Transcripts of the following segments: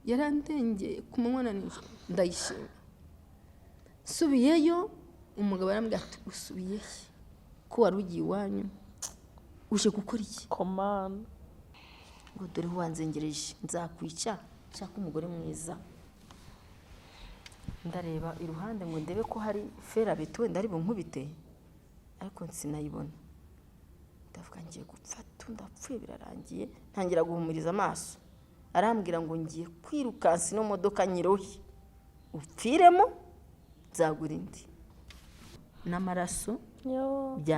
yarandengeye ku manywa na nijoro ndayishima. Subiyeyo umugabo arambwira ati usubiye ko wari ugiye iwanyu uje gukora iki? Komana ngo dore wanzengereje nzakwica nshaka umugore mwiza. Ndareba iruhande ngo ndebe ko hari ferabeto wenda ari bunkubite, ariko sinayibona. Ndavuga ngiye gupfa ndapfuye birarangiye, ntangira guhumuriza amaso. Arambwira ngo ngiye kwirukansa ino modoka nyirohe upfiremo nzagura indi. N'amaraso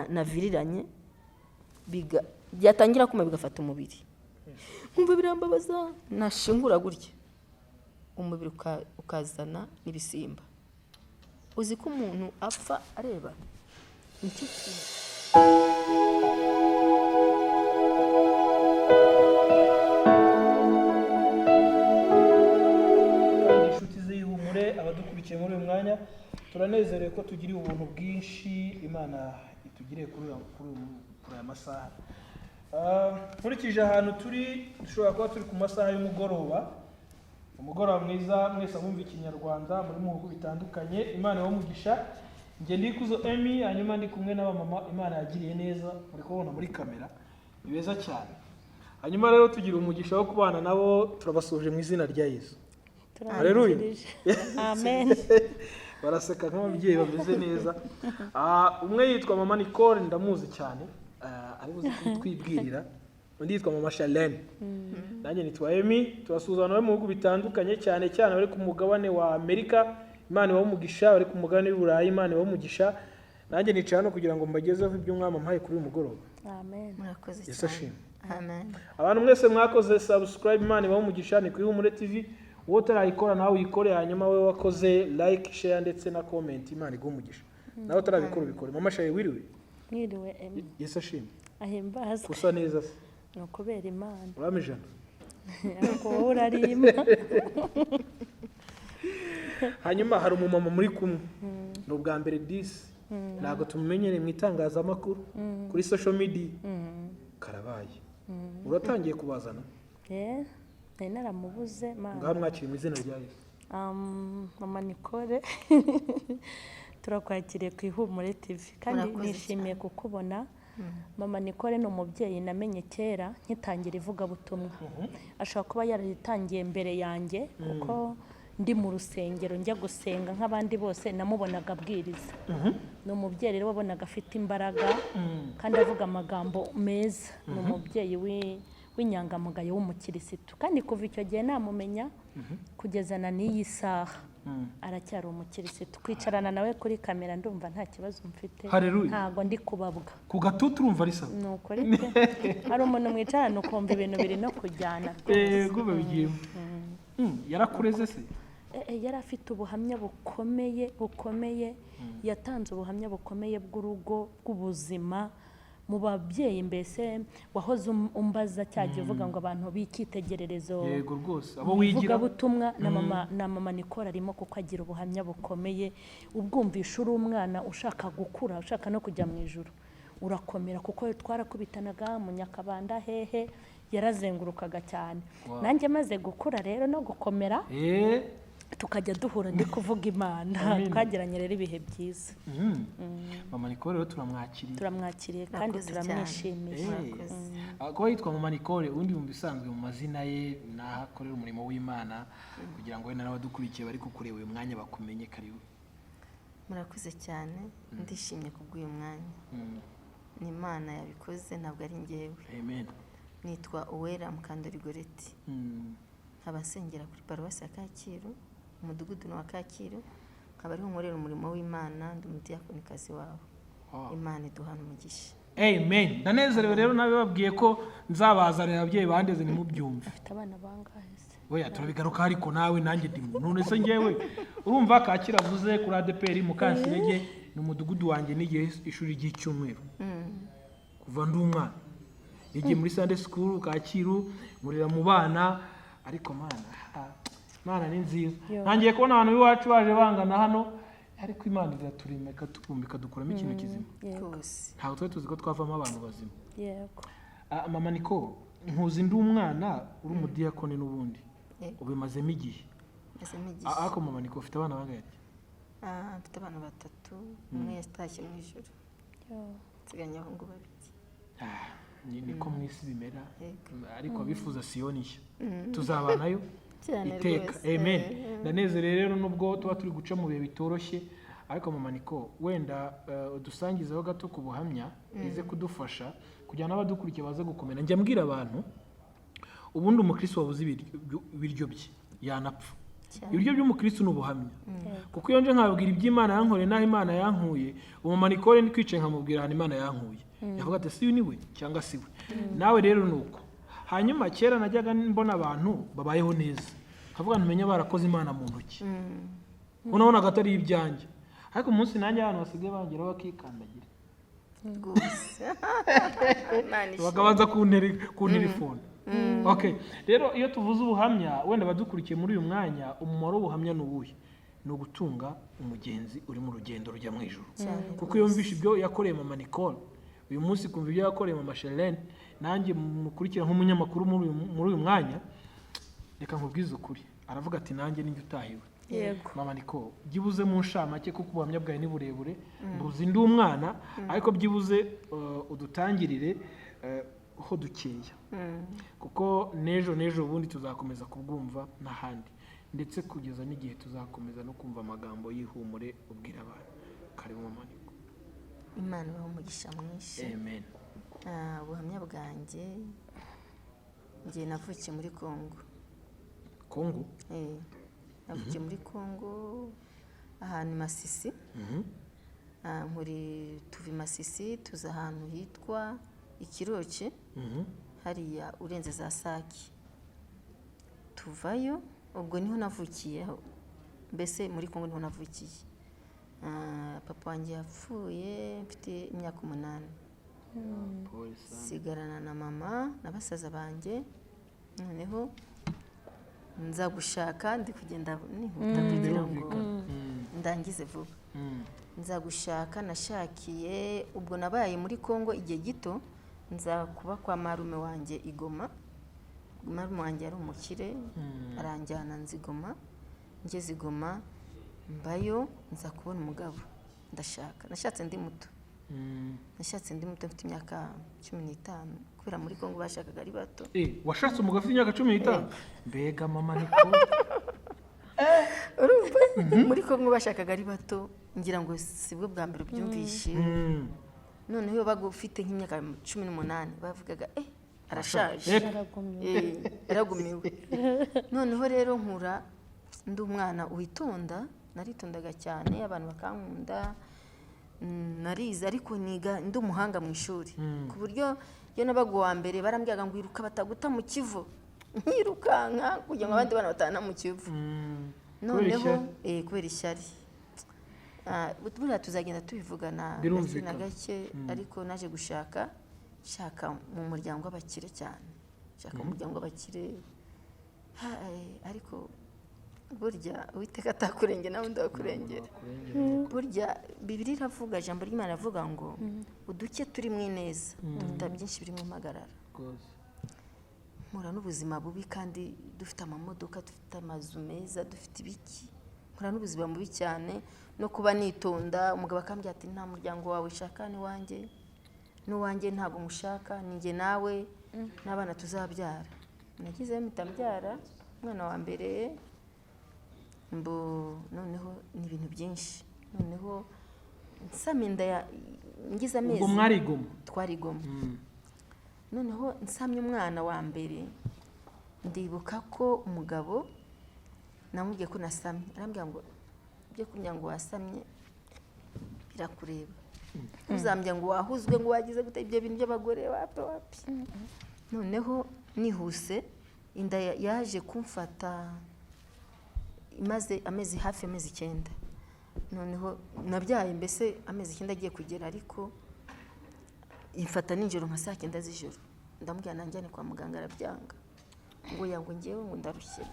naviriranye byatangira kuma bigafata umubiri. Nkumva birambabaza, nashingura gutya umubiri ukazana n'ibisimba. Uzi ko umuntu apfa areba nicyo kintu. Inshuti z'ihumure abadukurikiye muri uyu mwanya, turanezerewe ko tugiriye ubuntu bwinshi Imana itugiriye kuri aya masaha. Nkurikije ahantu turi, dushobora kuba turi ku masaha y'umugoroba. Umugoroba mwiza mwese abumva ikinyarwanda muri mu bihugu bitandukanye. Imana y'umugisha. Nge ndikuzo Emmy, hanyuma ndi kumwe n'abamama Imana yagiriye neza, muri kubona muri kamera. Ni beza cyane. Hanyuma rero tugira umugisha wo kubana nabo, turabasuje mu izina rya Yesu. Haleluya. Amen. Baraseka nk'ababyeyi bameze neza. Umwe yitwa Mama Nicole, ndamuzi cyane. Ari buzi kwibwirira. Undi yitwa Mama Charlene. Nanjye nitwa Emmy, turasuzana mu bihugu bitandukanye cyane cyane bari ku mugabane wa Amerika. Imana y'umugisha, bari ku mugabane w'Uburayi. Imana y'umugisha. Nanjye nicaye hano kugira ngo mbagezeho ibyo mwama mpaye kuri uyu mugoroba. Amen. Murakoze Yesu cyane. ashimwe. Amen. Abantu mwese mwakoze subscribe, Imana y'umugisha, ni kuri Ihumure TV. Wowe utarayikora nawe uyikore, hanyuma wowe wakoze like, share ndetse na comment, Imana igumugisha. Nawe utarabikora ubikore. Mama Shari wiriwe? Mwiriwe Emmy. Yesu ashimwe. Ahimbaza. Usa neza se? No kubera Imana. Uramijana? Ariko wowe urarima. Hanyuma hari umumama muri kumwe. Ni ubwa mbere disi. Ntabwo tumumenyere mu itangazamakuru kuri social media. Karabaye. Uratangiye kubazana? Nari naramubuze Mana. Ngaho mwakiri mu izina rya Yesu. Mama Nicole. Turakwakiriye ku Ihumure TV kandi nishimiye kukubona. Mama Nicole ni umubyeyi namenye kera nkitangira ivugabutumwa. Ashobora kuba yaritangiye mbere yanjye kuko ndi mu rusengero njya gusenga nk'abandi bose namubonaga abwiriza. Ni umubyeyi rero wabonaga afite imbaraga kandi avuga amagambo meza. Ni umubyeyi w'inyangamugayo w'umukirisitu kandi kuva icyo gihe namumenya kugeza na n'iyi saha aracyari umukirisitu. Kwicarana nawe kuri kamera ndumva nta kibazo mfite. Ntago ndi kubabwa ku gatutu urumva ari sawa. Nuko rite hari umuntu mwicarana ukumva ibintu biri no kujyana. Yego babigiye. Yarakureze se? Yari afite ubuhamya bukomeye yatanze ubuhamya bukomeye bw'urugo bw'ubuzima mu babyeyi. Mbese wahoze umbaza cyagiye uvuga ngo abantu bikitegererezo. Yego rwose abo wigira butumwa na mama Nicole arimo kuko agira ubuhamya bukomeye. Ubwumvisha uri umwana ushaka gukura, ushaka no kujya mu ijuru, urakomera kuko twarakubitanaga mu Nyakabanda hehe, yarazengurukaga cyane. Nanjye maze gukura rero no gukomera tukajya duhura ndi kuvuga Imana. Twagiranye rero ibihe byiza. Mama Nicole rero turamwakiriye kandi turamwishimiye. Kuba yitwa Mama Nicole, undi mu bisanzwe mu mazina ye nahakorera umurimo w'Imana kugira ngo wenda n'abadukurikiye bari kukureba uyu mwanya bakumenye. Karibu. Murakoze cyane, ndishimye kubw'uyu mwanya. Ni Imana yabikoze, ntabwo ari njyewe. Amen. Nitwa Uwera Mukandori Goreti. Abasengera kuri Paruwasi ya Kacyiru, umudugudu wa Kacyiru. Nkaba ari nkorera umurimo w'Imana, ndi umudiyakonikazi wawe. Imana iduhana umugisha. Amen. Ndanezerewe rero nawe babwiye ko nzabazanira ababyeyi bandeze nimubyumve. Afite abana bangahe se? Oya turabigaruka ariko nawe nanjye ndimo. None se ngewe urumva Kacyiru avuze kuri ADPR mu Kansirege ni umudugudu wanjye nigiye ishuri ry'icyumweru. Kuva ndi umwana. Nigiye muri Sunday School Kacyiru murira mu bana ariko Mana ni nziza. Ntangiye kubona abantu biwacu baje bangana hano ariko Imana iraturema ikatukumbika dukuramo ikintu kizima. Ntago twe tuzi ko twavamo abantu bazima. Yego. Mama Nicole, nkuzi ndi umwana uri umudiyakoni n'ubundi. Yego. ubimazemo igihe. Ariko mama niko ufite abana bangahe? Mfite abana 3, umwe yatashye mu ijoro, nsiganye abahungu 2. Niko mu isi bimera, ariko abifuza Siyoni nshya tuzabanayo iteka. Amen. Ndanezerewe rero nubwo tuba turi guca mu bihe bitoroshye, ariko mama niko wenda dusangizeho gato ku buhamya ize kudufasha kugira n'abadukurikiye baze gukomera. Njya mbwira abantu ubundi umukristo wabuze ibiryo bye yanapfa. Ibiryo by'umukristo n'ubuhamya, kuko iyo nje nkababwira iby'Imana yankoreye naho Imana yankuye, mama niko ndi kwicaye nkamubwira ahantu Imana yankuye, yavuga ati si ni we cyangwa si we. Nawe rero nuko. Hanyuma kera najyaga mbona abantu babayeho neza, kavuga ntumenye barakoze Imana mu ntoki, unabona gatari ibyanjye, ariko umunsi nanjye abantu basigaye bangira bakikandagira rwose bakabanza kunterefone. Okay, rero iyo tuvuze ubuhamya wenda badukurikiye muri uyu mwanya, umumaro w'ubuhamya ni uwuhe? Ni ugutunga umugenzi uri mu rugendo rujya mu ijuru, kuko iyo mvishe ibyo yakoreye mama Nicole uyu munsi, kumva ibyo yakoreye mama Shelene, nanjye mukurikira nk'umunyamakuru muri uyu mwanya, reka nkubwize ukuri, aravuga ati nanjye ninjye utahiwe. Mama Nicole, byibuze mu nshamake kuko ubuhamya bwawe ni burebure, mbuzi ndi umwana, ariko byibuze udutangirire ho dukeya, kuko n'ejo ubundi tuzakomeza kubwumva n'ahandi, ndetse kugeza n'igihe tuzakomeza no kumva amagambo y'ihumure ubwira abantu. Karibu mama Nicole. Imana ibahe umugisha mwinshi. Amen. Ubuhamya bwanjye, njye navukiye muri Kongo. Navukiye muri Kongo ahantu Masisi. Tuva i Masisi tuza ahantu hitwa Ikiroce, hariya urenze za Sake. Tuvayo, ubwo niho navukiyeho, mbese muri Kongo niho navukiye. Papa wanjye yapfuye mfite imyaka 8, sigarana na mama na basaza banjye. Noneho nza gushaka, ndi kugenda nihuta kugira ngo ndangize vuba. Nza gushaka, nashakiye, ubwo nabaye muri Kongo igihe gito, nza kuba kwa marume wanjye Igoma. Marume wanjye yari umukire, aranjyana nzigoma. Ngeze Igoma mbayo, nza kubona umugabo, ndashaka. Nashatse ndi muto, mfite imyaka 15, kubera muri Kongo bashakaga ari bato. Washatse umugabo ufite imyaka 15? Mbega mama Nicole. Muri Kongo bashakaga ari bato, ngira ngo sibwo bwa mbere byumvishe. Noneho iyo baga ufite nk'imyaka 18 bavugaga arashaje, yaragumiwe. Noneho rero nkura ndi umwana witonda, naritondaga cyane, abantu bakankunda, narize, ariko niga ndi umuhanga mu ishuri, ku buryo iyo nabaga uwa mbere barambwiraga ngo iruka bataguta mu kivu, nkirukanka kugira ngo abandi bana batana mu kivu. Noneho kubera ishyari, buriya tuzagenda tubivugana gake na gake, ariko naje shaka mu muryango w'abakire cyane, shaka mu muryango w'abakire, ariko burya Uwiteka atakurenge nawe ndakurengera. Burya Bibiliya iravuga, ijambo ry'Imana rivuga ngo uduke turi mu ineza, dufite byinshi biri mu magarara. Mpura n'ubuzima bubi, kandi dufite amamodoka, dufite amazu meza, dufite ibiki. Mpura n'ubuzima bubi cyane, no kuba nitonda, umugabo akambwira ati nta muryango wawe shaka n'uwanjye ntabwo mushaka, ninjye nawe n'abana tuzabyara. Nagizeyo mpita mbyara umwana wa mbere, noneho ni ibintu byinshi. Noneho nsama inda, ngize amezi. Ubwo mwari Igoma? Twari Igoma. Noneho nsamye umwana wa mbere, ndibuka ko umugabo namubwiye ko nasamye, arambwira ngo byo kugira ngo wasamye birakureba, uzambya ngo wahuzwe, ngo wagize gute, ibyo bintu by'abagore wapi. Noneho nihuse, inda yaje kumfata imaze hafi amezi 9. Noneho nabyaye mbese amezi 9 agiye kugera, ariko imfata nijoro nka saa 9 z'ijoro. Ndamubwira nanjyane kwa muganga, arabyanga, ngo yango ngewe ngo ndarushye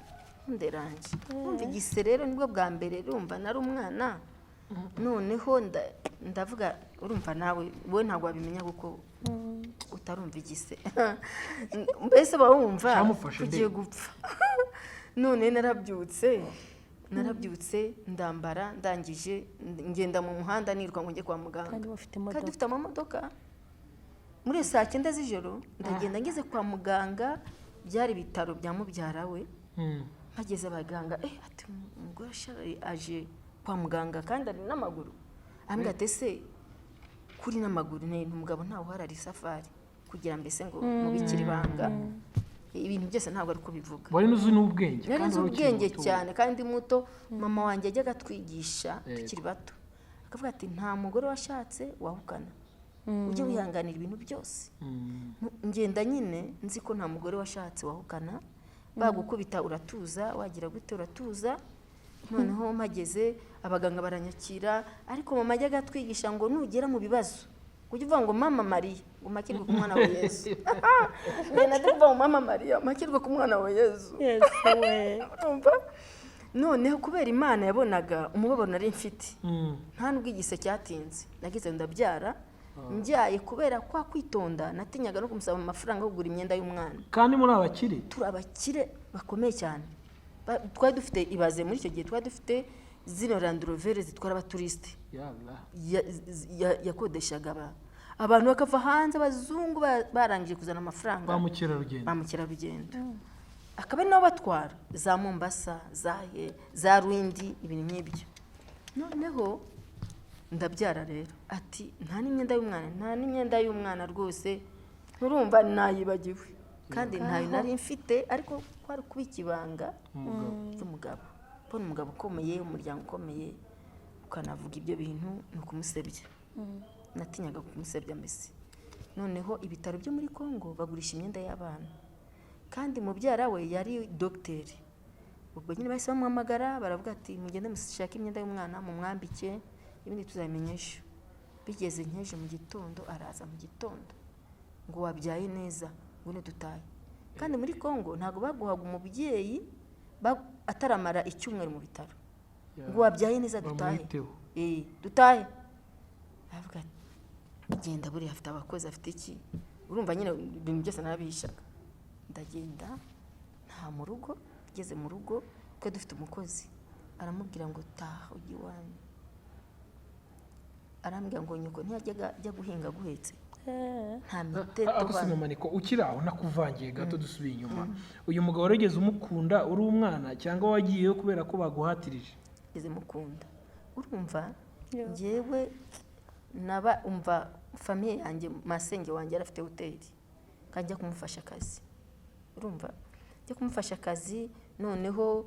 nderanje. Umva igise rero nibwo bwa mbere rumva nari umwana. Noneho ndavuga, urumva nawe wowe ntabwo wabimenya kuko utarumva igise, mbese bawumva ugiye gupfa. none narabyutse ndambara ndangije ngenda mu muhanda niruka ngo njye kwa muganga kandi dufite amamodoka muri saa 9 z'ijoro ndagenda ngeze kwa muganga byari ibitaro bya mubyara we mpageze abaganga ati umugore aje kwa muganga kandi ari n'amaguru ambwira ati ese kuri n'amaguru umugabo ntawe uharari safari kugira mbese ngo mubikire ibanga ibintu byose ntabwo ari kubivuga wari nuzi n'ubwenge kandi ubwenge cyane kandi muto mama wanjye yajyaga twigisha tukiri bato akavuga ati nta mugore washatse wahukana ujye wihanganira ibintu byose ngenda nyine nzi ko nta mugore washatse wahukana bagukubita uratuza wagira gute uratuza noneho mpageze abaganga baranyakira ariko mama yajyaga twigisha ngo nugera mu bibazo kujya uvuga ngo mama Mariya ngo makirwe ku mwana wa Yesu nena tuvuga ngo mama Mariya makirwe ku mwana wa Yesu urumva noneho kubera Imana yabonaga umubabaro nari mfite nta nubwo igise cyatinze nagize ndabyara njyaye kubera kwa kwitonda natinyaga no kumusaba amafaranga yo kugura imyenda y'umwana kandi muri abakire turabakire bakomeye cyane twari dufite ibaze muri icyo gihe twari dufite zino Land Rover zitwara abaturiste yakodeshaga abantu bakava hanze abazungu barangije kuzana amafaranga bamukerarugendo akaba ari nabo batwara za Mombasa za Rwindi ibintu nk'ibyo noneho ndabyara rero ati nta n'imyenda y'umwana rwose nturumva nayibagiwe kandi ntayo nari mfite ariko kwari kubikibanga cy'umugabo mbona umugabo ukomeye umuryango ukomeye ukanavuga ibyo bintu ni ukumusebya natinyaga kumusebya mbese noneho ibitaro byo muri Kongo bagurisha imyenda y'abana kandi mubyara we yari dogiteri ubwo nyine bahise bamuhamagara baravuga ati mugende mushake imyenda y'umwana mumwambike ibindi tuzabimenyesha bigeze nkeje mu gitondo araza mu gitondo ngo wabyaye neza ngone dutaye kandi muri Kongo ntago baguhaga umubyeyi ataramara icyumweru mu bitaro ngo wabyaye neza dutahe dutahe avuga genda buri afite abakozi afite iki urumva nyine ibintu byose narabihishaga ndagenda nta mu rugo ngeze mu rugo twe dufite umukozi aramubwira ngo taha ujye iwanyu arambwira ngo nyoko ntiyajyaga ajya guhinga guhetse nta mitete akusima maniko ukiri aho nakuvangiye gato dusubiye inyuma uyu mugabo warigeze umukunda uri umwana cyangwa wagiyeyo kubera ko baguhatirije ngeze mukunda urumva njyewe naba umva famiye yanjye masenge wanjye arafite hoteli kajya kumufasha akazi urumva njya kumufasha akazi noneho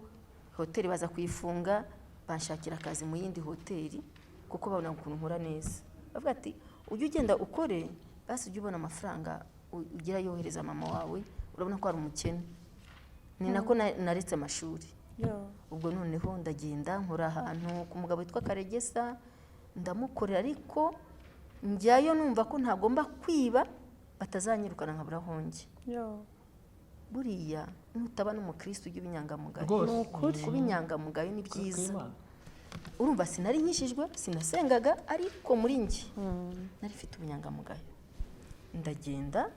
hoteli baza kuyifunga banshakira akazi mu yindi hoteli kuko babona ukuntu nkora neza bavuga ati ujye ugenda ukore basi ujye ubona amafaranga ugira yohereza mama wawe urabona ko ari umukene ni nako naretse amashuri ubwo noneho ndagenda nkora ahantu ku mugabo witwa Karegesa ndamukorera ariko njyayo numva ko ntagomba kwiba batazanyirukana nkabura honge buriya nutaba n'umukristo ujye ubinyangamugayo kuba inyangamugayo ni byiza urumva sinari nkishijwe sinasengaga ariko muri njye nari mfite ubunyangamugayo ndagenda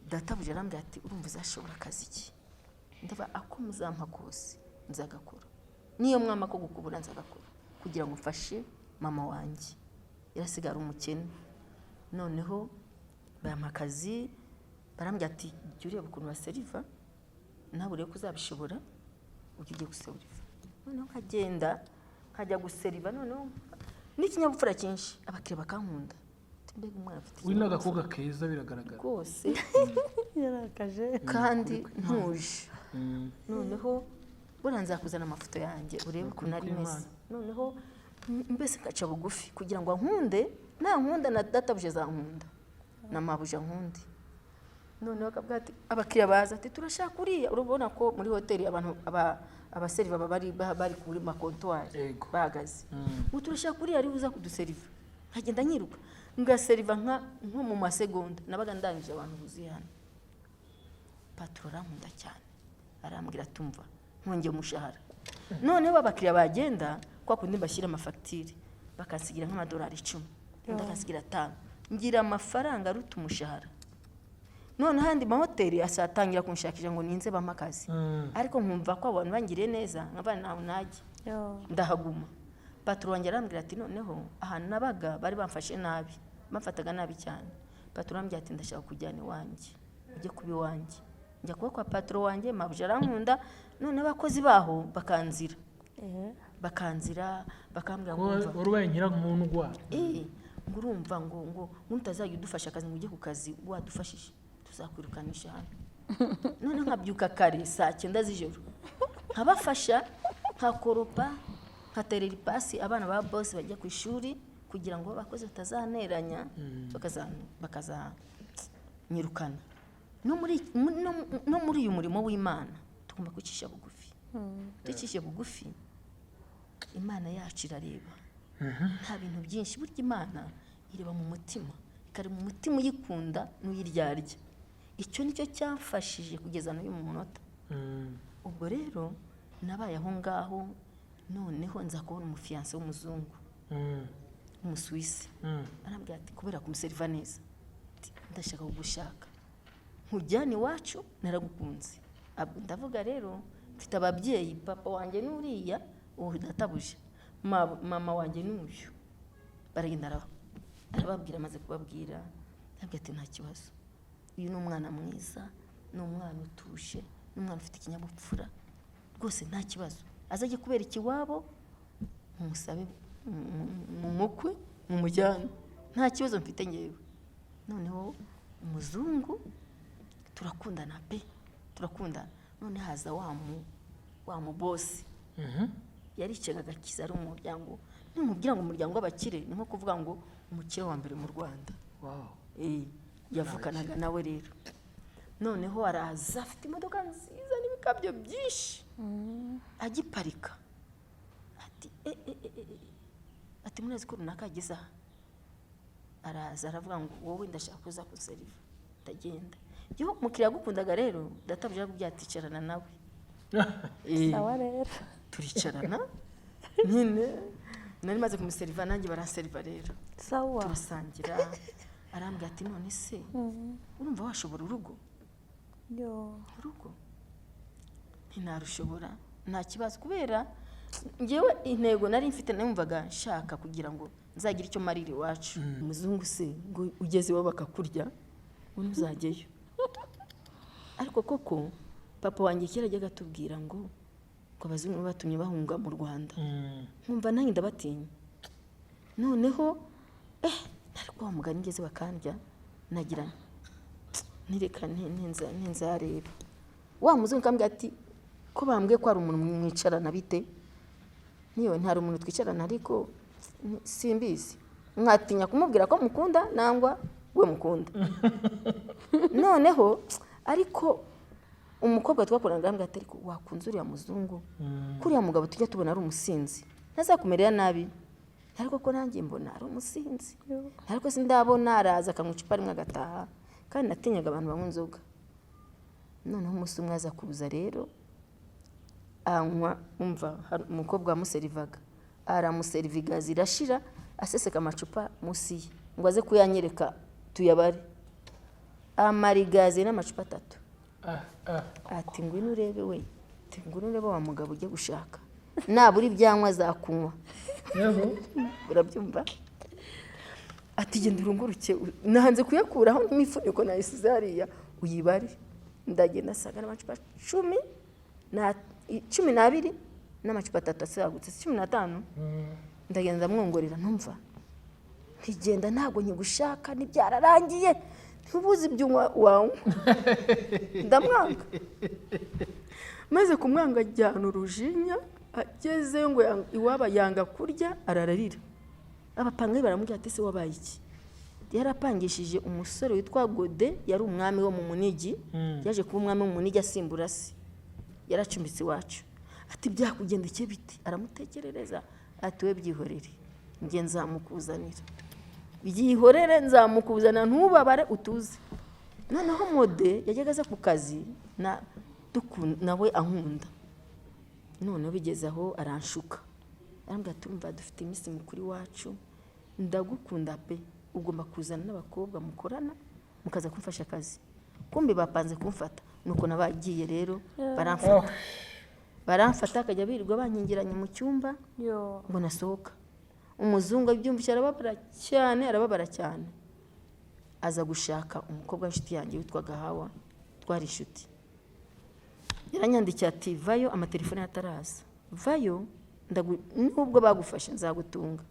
databuja arambwira ati urumva uzashobora akazi iki ndaba ako muzampa kose nzagakora niyo mwama ko gukubura nzagakora kugira ngo mfashe mama wanjye irasigara umukene noneho bampa akazi barambwira ati jya ureba ukuntu baseriva nawe urebe ko uzabishobora ujye guseriva noneho nkagenda nkajya guseriva noneho n'ikinyabupfura cyinshi abakiriya bakankunda mbega umwana afite uri n'agakobwa keza biragaragara rwose yarakaje kandi ntuje noneho buriya nzakuzana amafoto yanjye urebe ukuntu ari meza noneho mbese ngaca bugufi kugira ngo ankunde nta nkunda na databuje zankunda na mabuja nkundi noneho akavuga ati abakiriya baza ati turashaka uriya urabona ko muri hoteli abantu abaseriva bari kuri makontwari bahagaze ngo turashaka uriya ari buza kuduseriva nkagenda nyiruka ngaseriva nko mu masegonda nabaga ndangije abantu buzuye hano patro arankunda cyane arambwira tumva nkongeye umushahara noneho abakiriya bagenda kwa kundi bashyira amafagitire bakasigira nk'amadolari 10 undi akasigira 5 ngira amafaranga aruta umushahara none ahandi mahoteli asatangira kunshakisha ngo ninze bampa akazi ariko nkumva ko abantu bangiriye neza nkaba nawe najye ndahaguma. Patron wanjye arambwira ati noneho ahantu nabaga bari bamfashe nabi, bamfataga nabi cyane. Patron ambwira ati ndashaka kujyana iwanjye, ujye kuba iwanjye. Njya kuba kwa patron wanjye, mabuja arankunda, none abakozi baho bakanzira bakambwira ngo urubaye nyirankundwa ngo urumva ngo mutazajya udufasha akazi ngo ujye ku kazi wadufashije tuzakwirukanisha hano. None nkabyuka kare saa 9 z'ijoro nkabafasha, nkakoropa, nkaterera ipasi abana ba boss bajya ku ishuri kugira ngo abakozi batazaneranya bakazanyirukana. No muri uyu murimo w'Imana tugomba kwicisha bugufi. Ducishe bugufi Imana yacu irareba. Nta bintu byinshi, burya Imana ireba mu mutima, ikari mu mutima uyikunda n'uyiryarya. Icyo nicyo cyamfashije kugeza n'uyu munota. Ubwo rero nabaye aho ngaho, noneho nza kubona umufiance w'umuzungu, umuswisi. Arambwira ati kubera kumuseriva neza, ndashaka kugushaka nkujyana iwacu, naragukunze. Ndavuga rero mfite ababyeyi, papa wanjye n'uriya uwo databuje, mama wanjye n'uyu. Baragenda arababwira, amaze kubabwira arambwira ati nta kibazo, uyu ni umwana mwiza, ni umwana utuje, ni umwana ufite ikinyabupfura rwose, nta kibazo azajye kubera ikiwabo, mumusabe mu mukwe, mumujyane, nta kibazo mfite ngewe. Noneho umuzungu turakundana pe, turakundana. None haza wa mu boss yaricaga agakiza ari umuryango, nimubwira ngo umuryango w'abakire ni nko kuvuga ngo umukire wa mbere mu Rwanda. Yavukanaga nawe rero. Noneho araza afite imodoka nziza n'ibikabyo byinshi, agiparika ati murazi ko runaka ageze aha. Araza aravuga ngo wowe ndashaka kuza kuseriva, ndagenda. Yo mukiriya gukundaga rero databuje kubyaticirana nawe. Sawa rero turicarana nyine, nari maze kumuseriva nanjye baraseriva rero. Sawa turasangira. Arambwira ati none se urumva washobora urugo? Urugo ntinarushobora, nta kibazo, kubera ngewe intego nari mfite numvaga nshaka kugira ngo nzagira icyo marira iwacu. Umuzungu se ngo ugeze iwabo bakakurya undi uzajyeyo. Ariko koko papa wanjye kera ajyaga atubwira ngo abazungu batumye bahunga mu Rwanda, nkumva nanjye ndabatinya. Noneho ariko mugani ngeze bakandya, nagira nireka ntenzareba. Wa muzungu kambwira ati ko bambwiye ko ari umuntu mwicarana bite? Niyo ntari umuntu twicarana ariko simbizi, mwatinya kumubwira ko mukunda nangwa we mukunda. Noneho ariko umukobwa twakoranaga ambwira ati ariko wakunze uriya muzungu, kuriya mugabo tujya tubona ari umusinzi, ntazakumerera nabi. Ariko ko nanjye mbona ari umusinzi, ariko sindabona araza akamucupa rimwe agataha, kandi natinyaga abantu banywa inzoga. Noneho umunsi umwe aza kuza rero anywa, umva umukobwa wamuserivaga aramuseriviga zirashira, aseseka amacupa munsi ye ngo aze kuyanyereka tuyabare. Amarigaze n'amacupa 3. Ati ngwino urebe we, ati ngwino urebe wa mugabo ujye gushaka, naburi byanywa zakunywa. Urabyumva? Ati genda urunguruke, nahanze kuyakuraho n'imifuniko nayisize hariya uyibare. Ndagenda saga n'amacupa 12 n'amacupa 3 asagutse 15. Ndagenda mwongorera, ntumva ntigenda ntago nkigushaka, nibyararangiye ntubuze ibyunywa wawe. Ndamwanga, maze kumwanga ajyana urujinya, ageze ngo iwaba yanga kurya arararira. Abapangayi baramubwira ati se wabaye iki? Yarapangishije umusore witwa Gode, yari umwami wo mu Munigi, yaje kuba umwami wo mu Munigi asimbura se, yaracumbitse iwacu. Ati byakugendeke biti? Aramutekerereza ati we byihorere, nge nzamukuzanira. Byihorere nzamukuzana, ntubabare utuze. Noneho Mode yajyaga aza ku kazi nawe ankunda. Noneho bigeze aho aranshuka, arambwira ati umva dufite iminsi mikuru wacu, ndagukunda pe, ugomba kuzana n'abakobwa mukorana mukaza kumfasha akazi, kumbi bapanze kumfata nuko nabagiye rero baramfata akajya birirwa bankingiranye mu cyumba ngo nasohoka. Umuzungu abyumvise arababara cyane aza gushaka umukobwa w'inshuti yanjye witwaga Hawa, twari inshuti. Yaranyandikiye ati vayo, amatelefone ataraza, vayo nubwo bagufashe nzagutunga,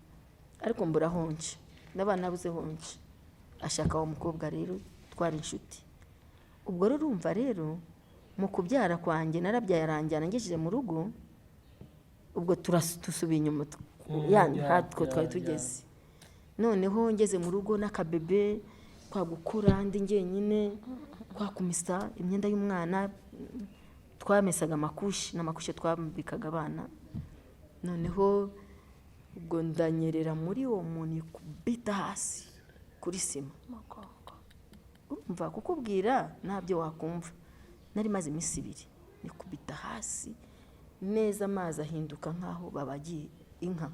ariko mbura honje, ndabana nabuze honje. Ashaka uwo mukobwa rero twari inshuti. Ubwo rero urumva rero mu kubyara kwanjye narabyaye aranjyana ngejeje mu rugo, ubwo tusubiye inyuma hatwo twari tugeze. Noneho ngeze mu rugo n'akabebe kwa gukura ndi njyenyine, kwa kumisa imyenda y'umwana, twamesaga amakushi n'amakushi twambikaga abana. Noneho ubwo ndanyerera muri uwo muntu ikubita hasi kuri sima. Urumva kukubwira ntabyo wakumva. Nari maze iminsi 2 nikubita hasi neza, amazi ahinduka nkaho babagiye inka.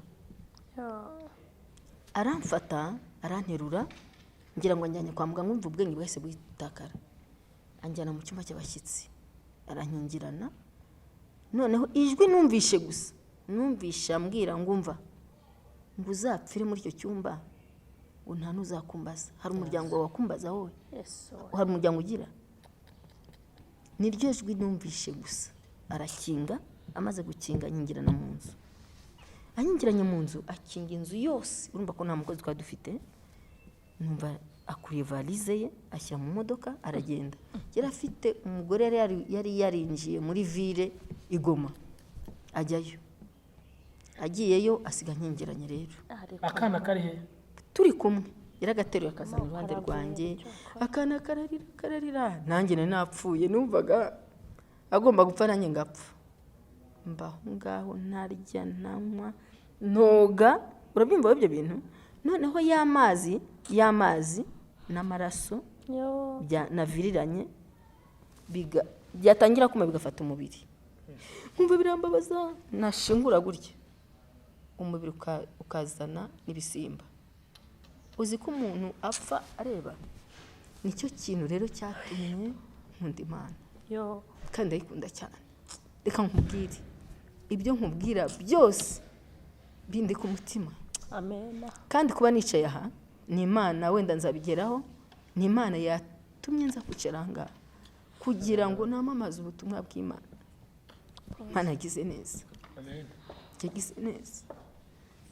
Aramfata aranterura ngira ngo njyanye kwa muganga, umva ubwenge bwese bwitakara. Anjyana mu cyumba cy'abashyitsi arankingirana. Noneho ijwi numvishe gusa, numvisha ambwira ngo umva ngo uzapfire muri icyo cyumba, ngo nta nuzakumbaza, hari umuryango wakumbaza wowe, hari umuryango ugira. Niryo jwi numvishe gusa. Arakinga, amaze gukinga anyingirana mu nzu. Anyingiranye mu nzu akinga inzu yose, urumva ko nta mukozi twari dufite. Numva akuriye valize ye ashyira mu modoka aragenda. Yari afite umugore yari yarinjiye muri ville Igoma ajyayo. Agiyeyo asiga nkingiranye rero. Akana kari he? Turi kumwe, yaragateruye akazana iruhande rwanjye. Akana kararira, nanjye napfuye, numvaga agomba gupfa nanjye ngapfa. Mbaho ngaho ntarya ntanywa ntoga, urabyumva ibyo bintu. Noneho y'amazi n'amaraso naviriranye byatangira kuma bigafata umubiri. Nkumva birambabaza, nashingura gutya umubiri ukazana n'ibisimba. Uzi ko umuntu apfa areba. Nicyo kintu rero cyatumye nkunda Imana, kandi ndayikunda cyane. Reka nkubwire, ibyo nkubwira byose bindi ku mutima. Amen. Kandi kuba nicaye aha ni Imana, wenda nzabigeraho. Ni Imana yatumye nza kuceranga kugira ngo namamaze ubutumwa bw'Imana. Imana yagize neza. Amen. Yagize neza.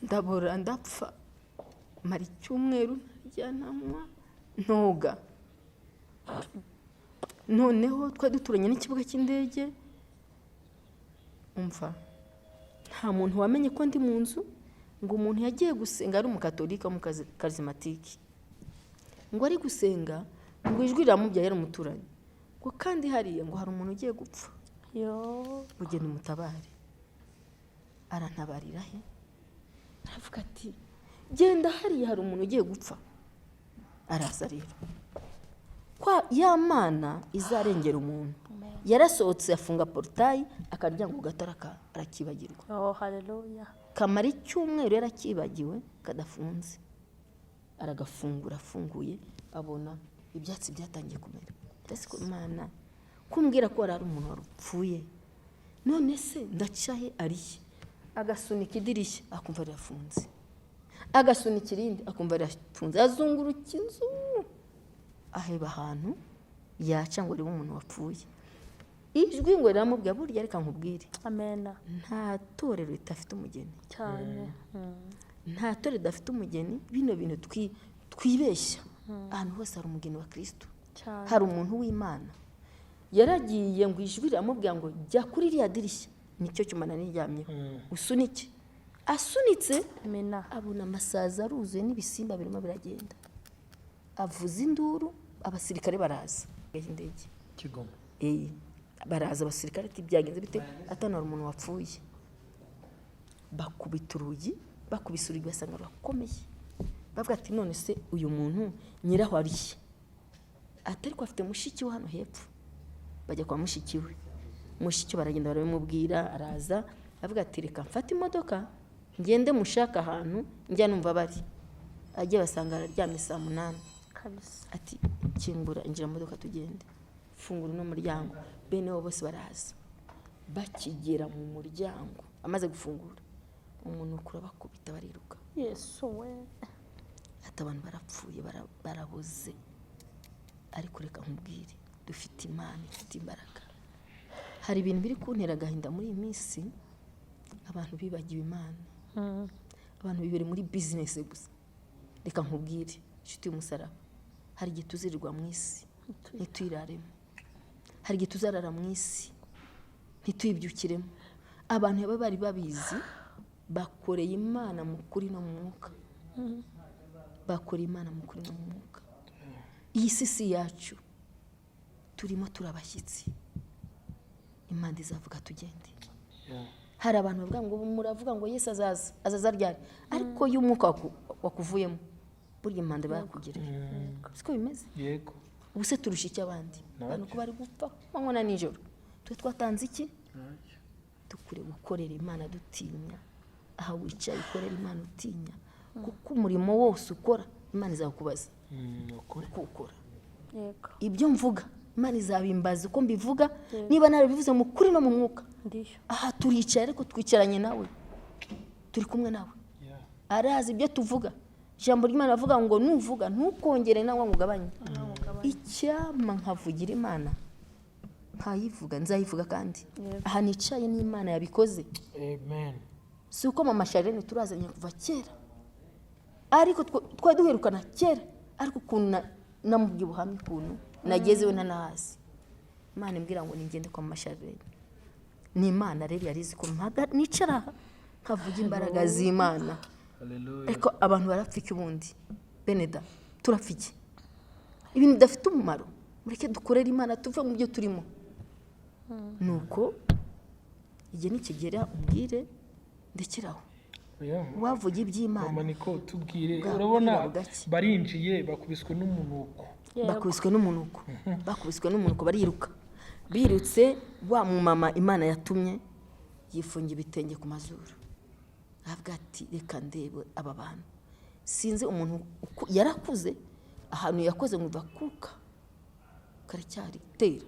Ndabora ndapfa, mara icyumweru ntarya ntanywa ntoga. Noneho twari duturanye n'ikibuga cy'indege. Umva, nta muntu wamenye ko ndi mu nzu, ngo umuntu yagiye gusenga, ari umukatolika mu karismatiki, ngo ari gusenga, ngo ijwi riramubyaye ari umuturanyi, ngo kandi hariya ngo hari umuntu ugiye gupfa, ugenda umutabare. Arantabarira he? Aravuga ati genda hariya hari umuntu ugiye gupfa. Araza rero kwa ya Mana izarengera umuntu. Yarasohotse afunga portail, akaryango gataraka arakibagirwa. Haleluya. Kamara icyumweru yarakibagiwe kadafunze. Aragafungura, afunguye abona ibyatsi byatangiye kumera. Ese ko Imana kumbwira ko ari umuntu warupfuye, none se ndacahe ariye. Agasunika idirishya akumva rirafunze, agasunika irindi akumva rirafunze. Azunguruka inzu aheba ahantu yaca ngo rebe umuntu wapfuye. Ijwi ngo riramubwira burya reka nkubwire. Amen. Nta torero ritafite umugeni cyane. Nta torero ridafite umugeni. Bino bintu twibeshya. Ahantu hose hari umugeni wa Kristo, hari umuntu w'Imana. Yaragiye ngo ijwi riramubwira ngo jya kuri iriya dirishya, nicyo cyumana niryamye, usunike. Asunitse, abona amasaza aruzuye n'ibisimba birimo biragenda. Avuza induru, abasirikare baraza. Indege Kigoma. Baraza abasirikare ati byagenze bite? Atanara umuntu wapfuye. Bakubita urugi, bakubise urugi basanga rurakomeye. Bavuga ati none se uyu muntu nyiraho ariye? Atari ko afite mushiki we hano hepfo. Bajya kwa mushiki we. Mushiki baragenda barabimubwira, araza avuga ati reka mfate imodoka ngende mushaka ahantu njya numva bari. Agiye basanga araryamye saa 8. Ati kingura injira mu modoka tugende. fungura uno muryango. Bene bo bose baraza, bakigera mu muryango amaze gufungura, umuntu ukura bakubita bariruka. Yesu we, ati abantu barapfuye, barabuze. Ariko reka nkubwire, dufite Imana ifite imbaraga. Hari ibintu biri kuntera agahinda muri iyi minsi, abantu bibagiwe Imana. Abantu bibere muri business gusa. Reka nkubwire, inshuti y'umusaraba, hari igihe tuzirirwa mu isi ntituyiraremo, hari igihe tuzarara mu isi ntituyibyukiremo. Abantu baba bari babizi, bakoreye Imana mu kuri no mu mwuka. Bakoreye Imana mu kuri no mu mwuka. Iyi si yacu turimo turabashyitsi, Imana izavuga tugende. Hari abantu bavuga ngo muravuga ngo Yesu azaza ryari, ariko iyo umwuka wakuvuyemo burya impande bakugereje. Siko bimeze? Yego. Ubuse turusha iki abandi? Abantu ko bari gupfa manywa na nijoro. Twe twatanze iki? Dukure gukorera Imana dutinya. Aha wicaye ukorera Imana utinya, kuko umurimo wose ukora Imana izakubaza uko ukora. yego, Ibyo mvuga Imana izabimbaza uko mbivuga, niba narabivuze mu kuri no mu mwuka. ndiyo, Aha turicaye ariko twicaranye nawe, turi kumwe nawe, arazi ibyo tuvuga. Ijambo ry'Imana avuga ngo nuvuga ntukongere nawe ngo ugabanye. Icyama nkavugira Imana nkayivuga, nzayivuga kandi aha nicaye n'Imana yabikoze. Amen. Si uko mama Sharene turazanye kuva kera, ariko twa duherukana kera, ariko ukuntu namubwiye ubuhamya ukuntu nagezewe ntanahazi. Imana imbwira ngo ningende kwa mama Sharene. Ni Imana rero yarizi ko nicara nkavuga imbaraga z'Imana. Hallelujah. Ariko abantu barapfika ubundi. Beneda, turapfike. Ibintu bidafite umumaro, mureke dukorera Imana tuve mu byo turimo. Nuko igihe nikigera umbwire ndekeraho. Wavuga iby'Imana. Mama niko tubwire, Bwa- urabona bwaki. barinjiye bakubiswe n'umunuko. Bakubiswe n'umunuko. Bakubiswe n'umunuko bariruka. Birutse wa mu mama Imana yatumye yifunga ibitenge ku mazuru. Avuga ati reka ndebe aba bantu. Sinzi umuntu yarakuze ahantu yakoze ngo bakuka karacyari tera.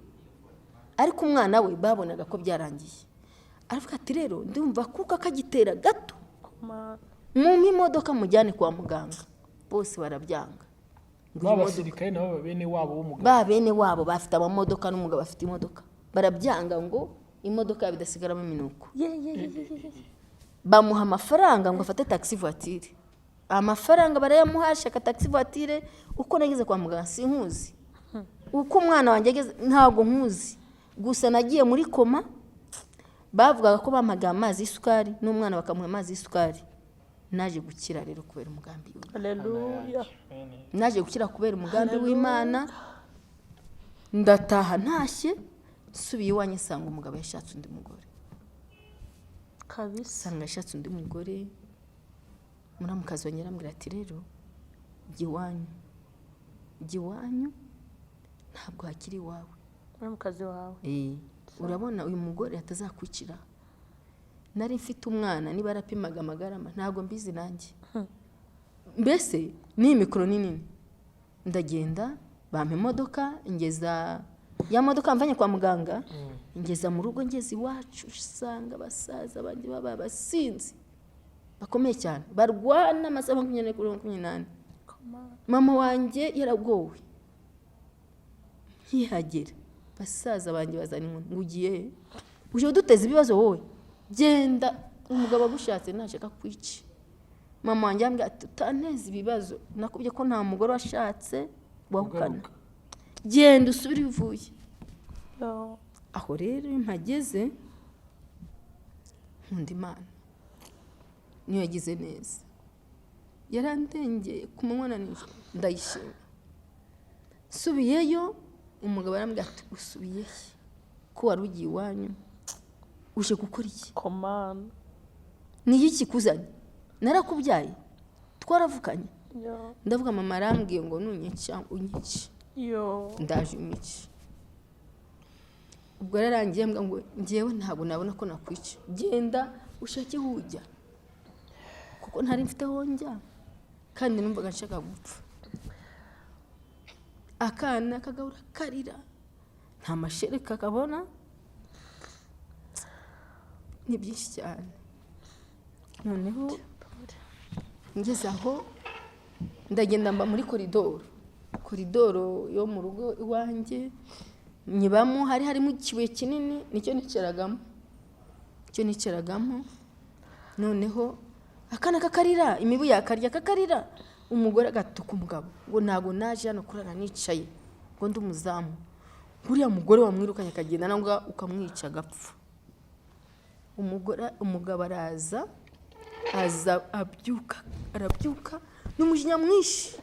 Ariko umwana we babonaga ko byarangiye. Aravuga ati rero ndumva kuka kagitera gato. Mu imodoka mujyane kwa muganga. Bose barabyanga. Babasirikare nabo bene wabo w'umugabo. Ba bene wabo bafite amamodoka n'umugabo afite imodoka. Barabyanga ngo imodoka yabidasigaramo minuko. Bamuha amafaranga ngo afate taxi voiture. Amafaranga barayamuhasha ka taxi voiture. Uko nageze kwa muganga sinkuzi. Uko umwana wanjye ageze ntago nkuzi. Gusa nagiye muri koma. Bavugaga ko bamaga amazi y'isukari n'umwana bakamuha amazi y'isukari. Naje gukira rero kubera umugambi w'Imana. haleluya, Naje gukira kubera umugambi w'Imana. Ndataha ntashye, subiye iwanjye sanga umugabo yashatse undi mugore. kabisa, Sanga yashatse undi mugore. Muramukazi wa nyirambwira ati rero giwanyu ntabwo hakiri iwawe. uri mu kazi wawe, Urabona uyu mugore atazakwicira. Nari mfite umwana niba arapimaga amagarama ntabwo mbizi nanjye. Mbese ni mikoro nini. Ndagenda bampa imodoka ingeza ya modoka mvanye kwa muganga, ingeza mu rugo ngeze iwacu usanga abasaza bandi baba basinzi bakomeye cyane barwana amasaha 24 mama wanjye yaragowe. Nkihagera basaza banjye bazana inkoni ngo ugiye uje duteze ibibazo wowe genda umugabo agushatse nashaka kwica. Mama wanjye ambwira ati utanteze ibibazo nakubye ko nta mugore washatse wahukana, genda usubire uvuye. Aho rero mpageze nkunda Imana niyo yagize neza, yarandengeye ku manywa na nijoro ndayishima. Subiyeyo umugabo arambwira ati usubiye ko wari ugiye iwanyu uje gukora iki? komana, Ni iki kuzanye? Narakubyaye twaravukanye. Ndavuga mama arambwiye ngo nunyica unyice. Ndaje unyice. Ubwo yarangiye mbwa ngo ngiyewe ntabwo nabona ko nakwica. Genda ushake hujya. Kuko ntari mfite aho njya kandi numvaga nshaka gupfa. Akana kagahora karira nta mashereka akabona, ni byinshi cyane. Noneho ngeze aho ndagenda mba muri koridoro yo mu rugo iwanjye, nyibamo hari harimo ikibuye kinini, nicyo nicaragamo. Noneho akana kakarira, imibu yakarya kakarira, umugore agatuka umugabo ngo ntabwo naje hano kurara nicaye ngo ndi umuzamu. Uriya mugore wamwirukanye akagenda nangwa ukamwica agapfa. Umugabo araza arabyuka n'umujinya mwinshi,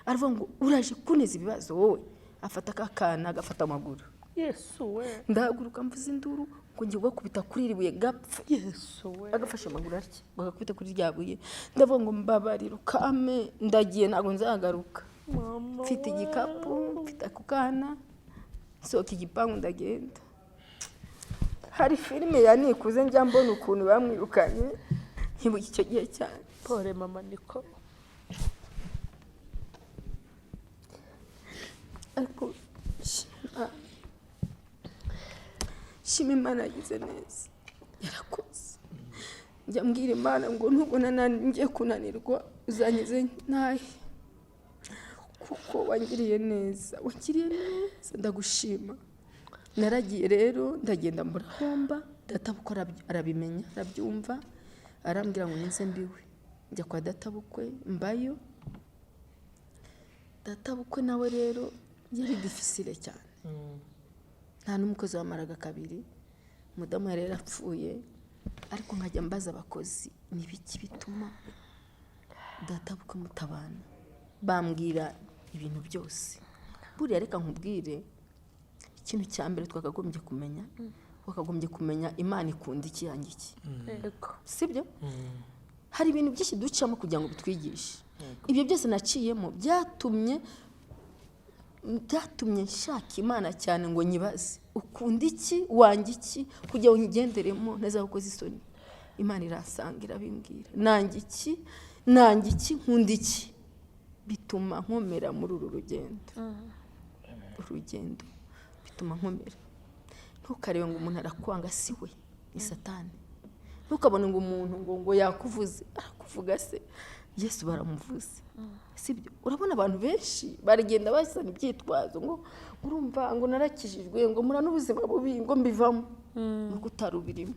aravuga ngo uraje kuneza ibibazo wowe. Afata akana agafata amaguru. Yesu we. Ndahaguruka mvuze induru ngo ngiye gukubita kuri iri buye gapfa. Yesu we. Agafashe amaguru arya bagakubita kuri rya buye. Ndavuga ngo mbabarira ukame, ndagiye ntabwo nzagaruka. Mfite igikapu, mfite ako kana, nsohoka igipangu ndagenda. Hari filime yanikuze njya mbona ukuntu bamwirukanye, nkibuka icyo gihe cyane. Pole mama Niko. Ariko shima Imana yagize neza, yarakoze. Njya mbwira Imana ngo nubwo ngiye kunanirwa uzanyize ntahe, kuko wangiriye neza, ndagushima. Naragiye rero ndagenda murahomba, databukwe arabimenya, arabyumva, arambwira ngo ninze mbiwe. Njya kwa databukwe mbayo. Databukwe nawe rero yari difficile cyane. Nta n'umukozi wamaraga kabiri, umudamu yari yarapfuye. Ariko nkajya mbaza abakozi nibiki bituma databukwe mutabana. Bambwira ibintu byose. Buriya reka nkubwire ikintu cya mbere twakagombye kumenya Imana ikunda iki yanjye iki. Sibyo? Hari ibintu byinshi ducamo kugira ngo bitwigishe. Ibyo byose naciyemo byatumye nshaka Imana cyane ngo nyibaze ukunda iki wanjye iki kugira ngo nyigenderemo ntazagukoze isoni. Imana irasanga irabimbwira nanjye iki nkunda iki, bituma nkomera muri uru rugendo bituma nkomera. Ntukarebe ngo umuntu arakwanga, si we, ni Satani. Ntukabone ngo umuntu ngo yakuvuze, arakuvuga se Yesu baramuvuze. Sibyo? Urabona abantu benshi baragenda basana ibyitwazo ngo urumva ngo narakijijwe, ngo mura n'ubuzima bubi ngo mbivamo. Nuko utarubirimo.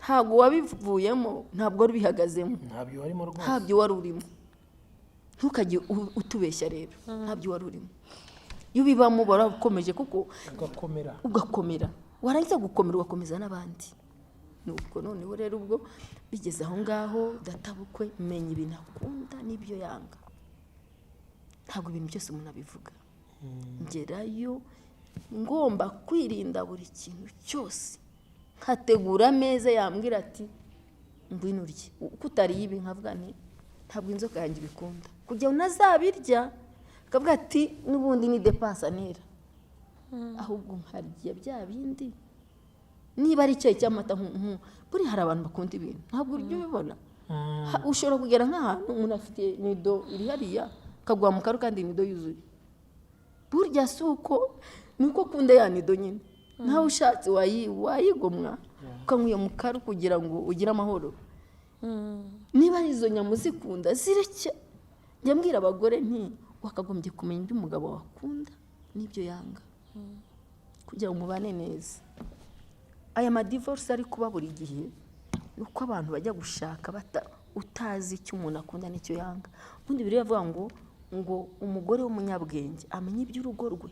Ntabwo wabivuyemo, ntabwo wari bihagazemo, ntabyo warimo rwose, ntabyo wari urimo. Ntukajye utubeshya rero, ntabyo wari urimo. Iyo ubibamo barakomeje kuko ugakomera, warangiza gukomera ugakomeza n'abandi. Nuko noneho rero ubwo bigeze aho ngaho, databukwe menya ibintu akunda n'ibyo yanga. Ntabwo ibintu byose umuntu abivuga. Ngerayo ngomba kwirinda buri kintu cyose, nkategura ameza yambwira ati ngwino urye. Kutariye ibi nkavuga nti ntabwo inzoka yanjye ibikunda, kugira ngo nazabirya akavuga ati n'ubundi ni depansa nera, ahubwo nkarya bya bindi. Niba ari icyayi cy'amata buri hari abantu bakunda ibintu, ntabwo uryo ubibona. Ushobora kugera nk'ahantu umuntu afite nido iri hariya akagwa mu karu kandi nido yuzuye. Burya si uko nuko akunda ya nido nyine, nawe ushatse wayigomwa ukanyweye mu karu kugira ngo ugire amahoro. Niba izo nyamu zikunda zireke. Njya mbwira abagore nti wakagombye kumenya ibyo umugabo wakunda n'ibyo yanga kugira ngo mubane neza. Aya madivorce ari kuba buri gihe nuko abantu bajya gushaka utazi icyo umuntu akunda n'icyo yanga. Ubundi biri yavuga ngo umugore w'umunyabwenge amenya iby'urugo rwe.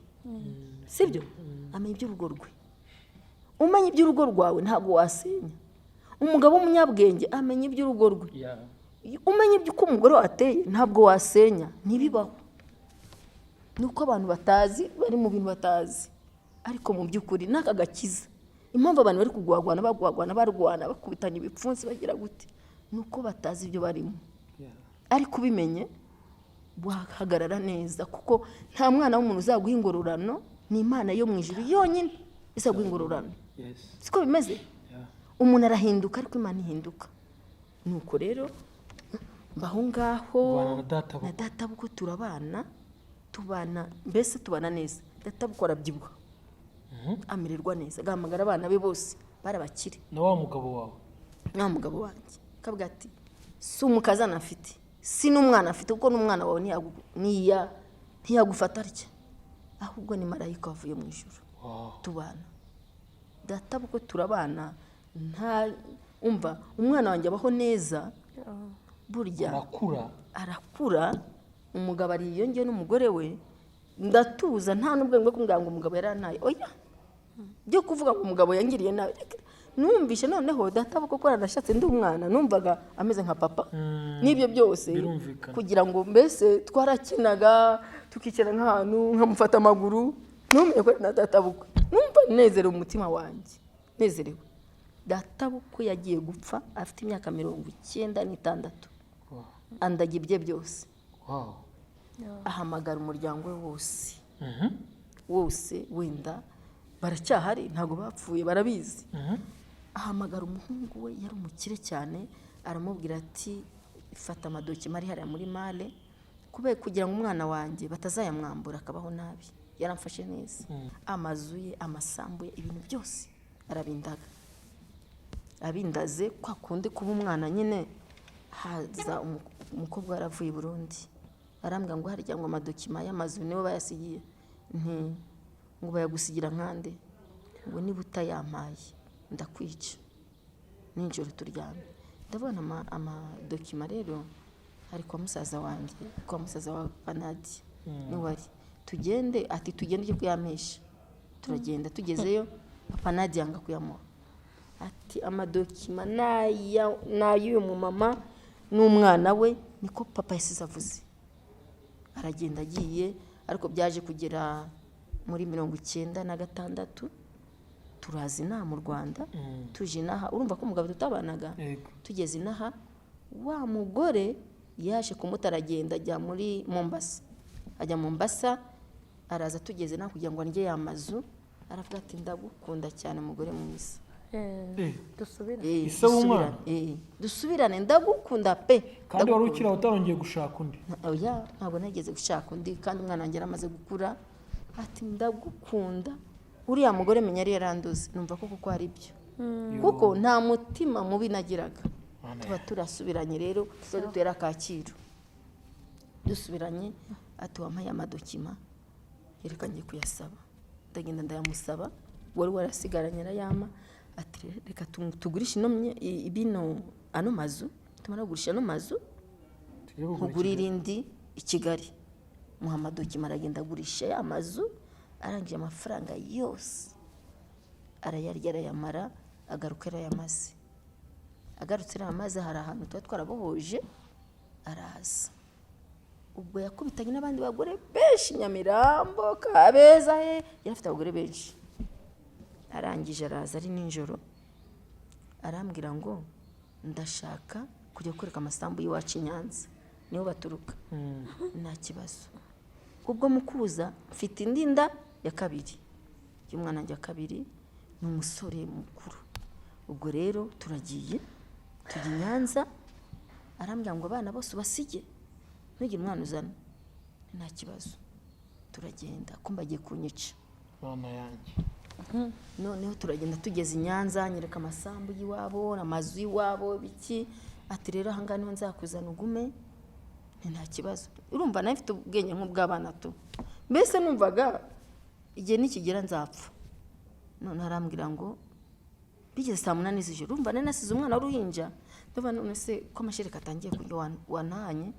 Sibyo? Amenya iby'urugo rwe. Umenya iby'urugo rwawe ntabwo wasenya. Umugabo w'umunyabwenge amenya iby'urugo rwe. Umenya iby'uko umugore wateye ntabwo wasenya, ntibibaho. Nuko abantu batazi bari mu bintu batazi, ariko mu by'ukuri naka gakiza. Impamvu abantu bari kugwagwana barwana bakubitanya ibipfunsi bagira gute, nuko batazi ibyo barimo. Ariko ubimenye wahagarara neza, kuko nta mwana w'umuntu uzaguha ingororano, ni Imana yo mu ijuru yonyine izaguha ingororano. Siko bimeze? Umuntu arahinduka ariko Imana ihinduka. Nuko rero mbaho ngaho na databukwe turabana, tubana mbese tubana neza. Databukwe arabyibuha amererwa neza, agahamagara abana be bose barabakire. na wa mugabo wawe nta mugabo wanjye kavuga ati si umukazana afite si n'umwana afite kuko n'umwana wawe ntiyagufata atya, ahubwo ni marayika wavuye mu ijuru. Tubana databukwe turabana, nta umva umwana wanjye abaho neza, burya arakura umugabo ariyongeye n'umugore we, ndatuza nta n'ubwo ngo kumbwira ngo umugabo yarantaye, oya byo kuvuga ngo umugabo yangiriye nabi. Numvishe noneho databukwe ko arashatse ndi umwana, numvaga ameze nka papa. N'ibyo byose kugira ngo mbese twarakinaga tukicara nk'ahantu nkamufata amaguru, numenye ko na databukwe, numva nezerewe umutima wanjye, nezerewe. Databukwe yagiye gupfa afite imyaka 96, andaga ibye byose. Ahamagara umuryango we wose wose, wenda baracyahari ntabwo bapfuye barabizi. Ahamagara umuhungu we, yari umukire cyane, aramubwira ati fata amadokima ari hariya muri male kugira ngo umwana wanjye batazayamwambura akabaho nabi. Yaramfashe neza, amazu ye, amasambu ye, ibintu byose arabindaga. Abindaze kwa kundi kuba umwana nyine. Haza umukobwa yaravuye i Burundi, arambwira ngo harya ngo amadokima y'amazu niwe bayasigiye. Ngo bayagusigira nkande, ngo niba utayampaye ndakwica. Ninjoro turyamye, ndabona amadokima rero ari kwa musaza wanjye, kwa musaza wa Panadi ni wari. Tugende ati tugende ujye kuyamesha. Turagenda, tugezeyo Panadi yanga kuyamuha, ati amadokima n'ay'uyu mumama n'umwana we, niko papa yasize avuze. Aragenda agiye, ariko byaje kugera muri 96 turazi inaha mu Rwanda. Tuje inaha, urumva ko umugabo tutabanaga, tugeze inaha wa mugore yaje kumutaragenda ajya muri Mombasa, ajya Mombasa, araza tugeze naho kugira ngo anjye yamazu, aravuga ati ndagukunda cyane mugore mwiza, dusubirane ndagukunda pe. Kandi wari ukira utarongeye gushaka undi? Oya, ntabwo nageze gushaka undi, kandi umwana wanjye yaramaze gukura. Ati ndagukunda. Uriya mugore menya yari yaranduze, numva ko ari byo, kuko nta mutima mubi nagiraga. Tuba turasubiranye rero, dutera Kacyiru dusubiranye. Ati wampaye amadokima, yerekanye kuyasaba, ndagenda ndayamusaba, wari warasigaranye arayama. Ati reka tugurishe ibino ano mazu, tumara kugurisha ano mazu kugurira indi i Kigali. Muha amadokima, aragenda agurisha ya mazu, arangije amafaranga yose arayarya arayamara, agaruka arayamaze. Agarutse arayamaze, hari ahantu tuba twarabohoje, araza. Ubwo yakubitanye n'abandi bagore benshi, Nyamirambo, Kabeza, yari afite abagore benshi. Arangije araza ari ninjoro, arambwira ngo ndashaka kujya kureka amasambu y'iwacu i Nyanza, niho baturuka. Nta kibazo. Ubwo mukuza mfite indi nda ya kabiri, y'umwana wanjye wa kabiri, ni umusore mukuru. Ubwo rero turagiye, tujya i Nyanza. Arambwira ngo abana bose ubasige, ntugire umwana uzana. Nta kibazo. Turagenda, ko mbagiye kunyica bana yanjye. Noneho turagenda, tugeze i Nyanza, nyereka amasambu y'iwabo, amazu y'iwabo biki. Ati rero ahangaha niho nzakuzana ugume. Nta kibazo. Urumva nawe mfite ubwenge nk'ubw'abana tu, mbese numvaga igihe nikigera nzapfa. None arambwira ngo bigeze saa 8 z'ijoro, urumva nari nasize umwana w'uruhinja. Ndava none se ko amashereka atangiye kurya wanahanye,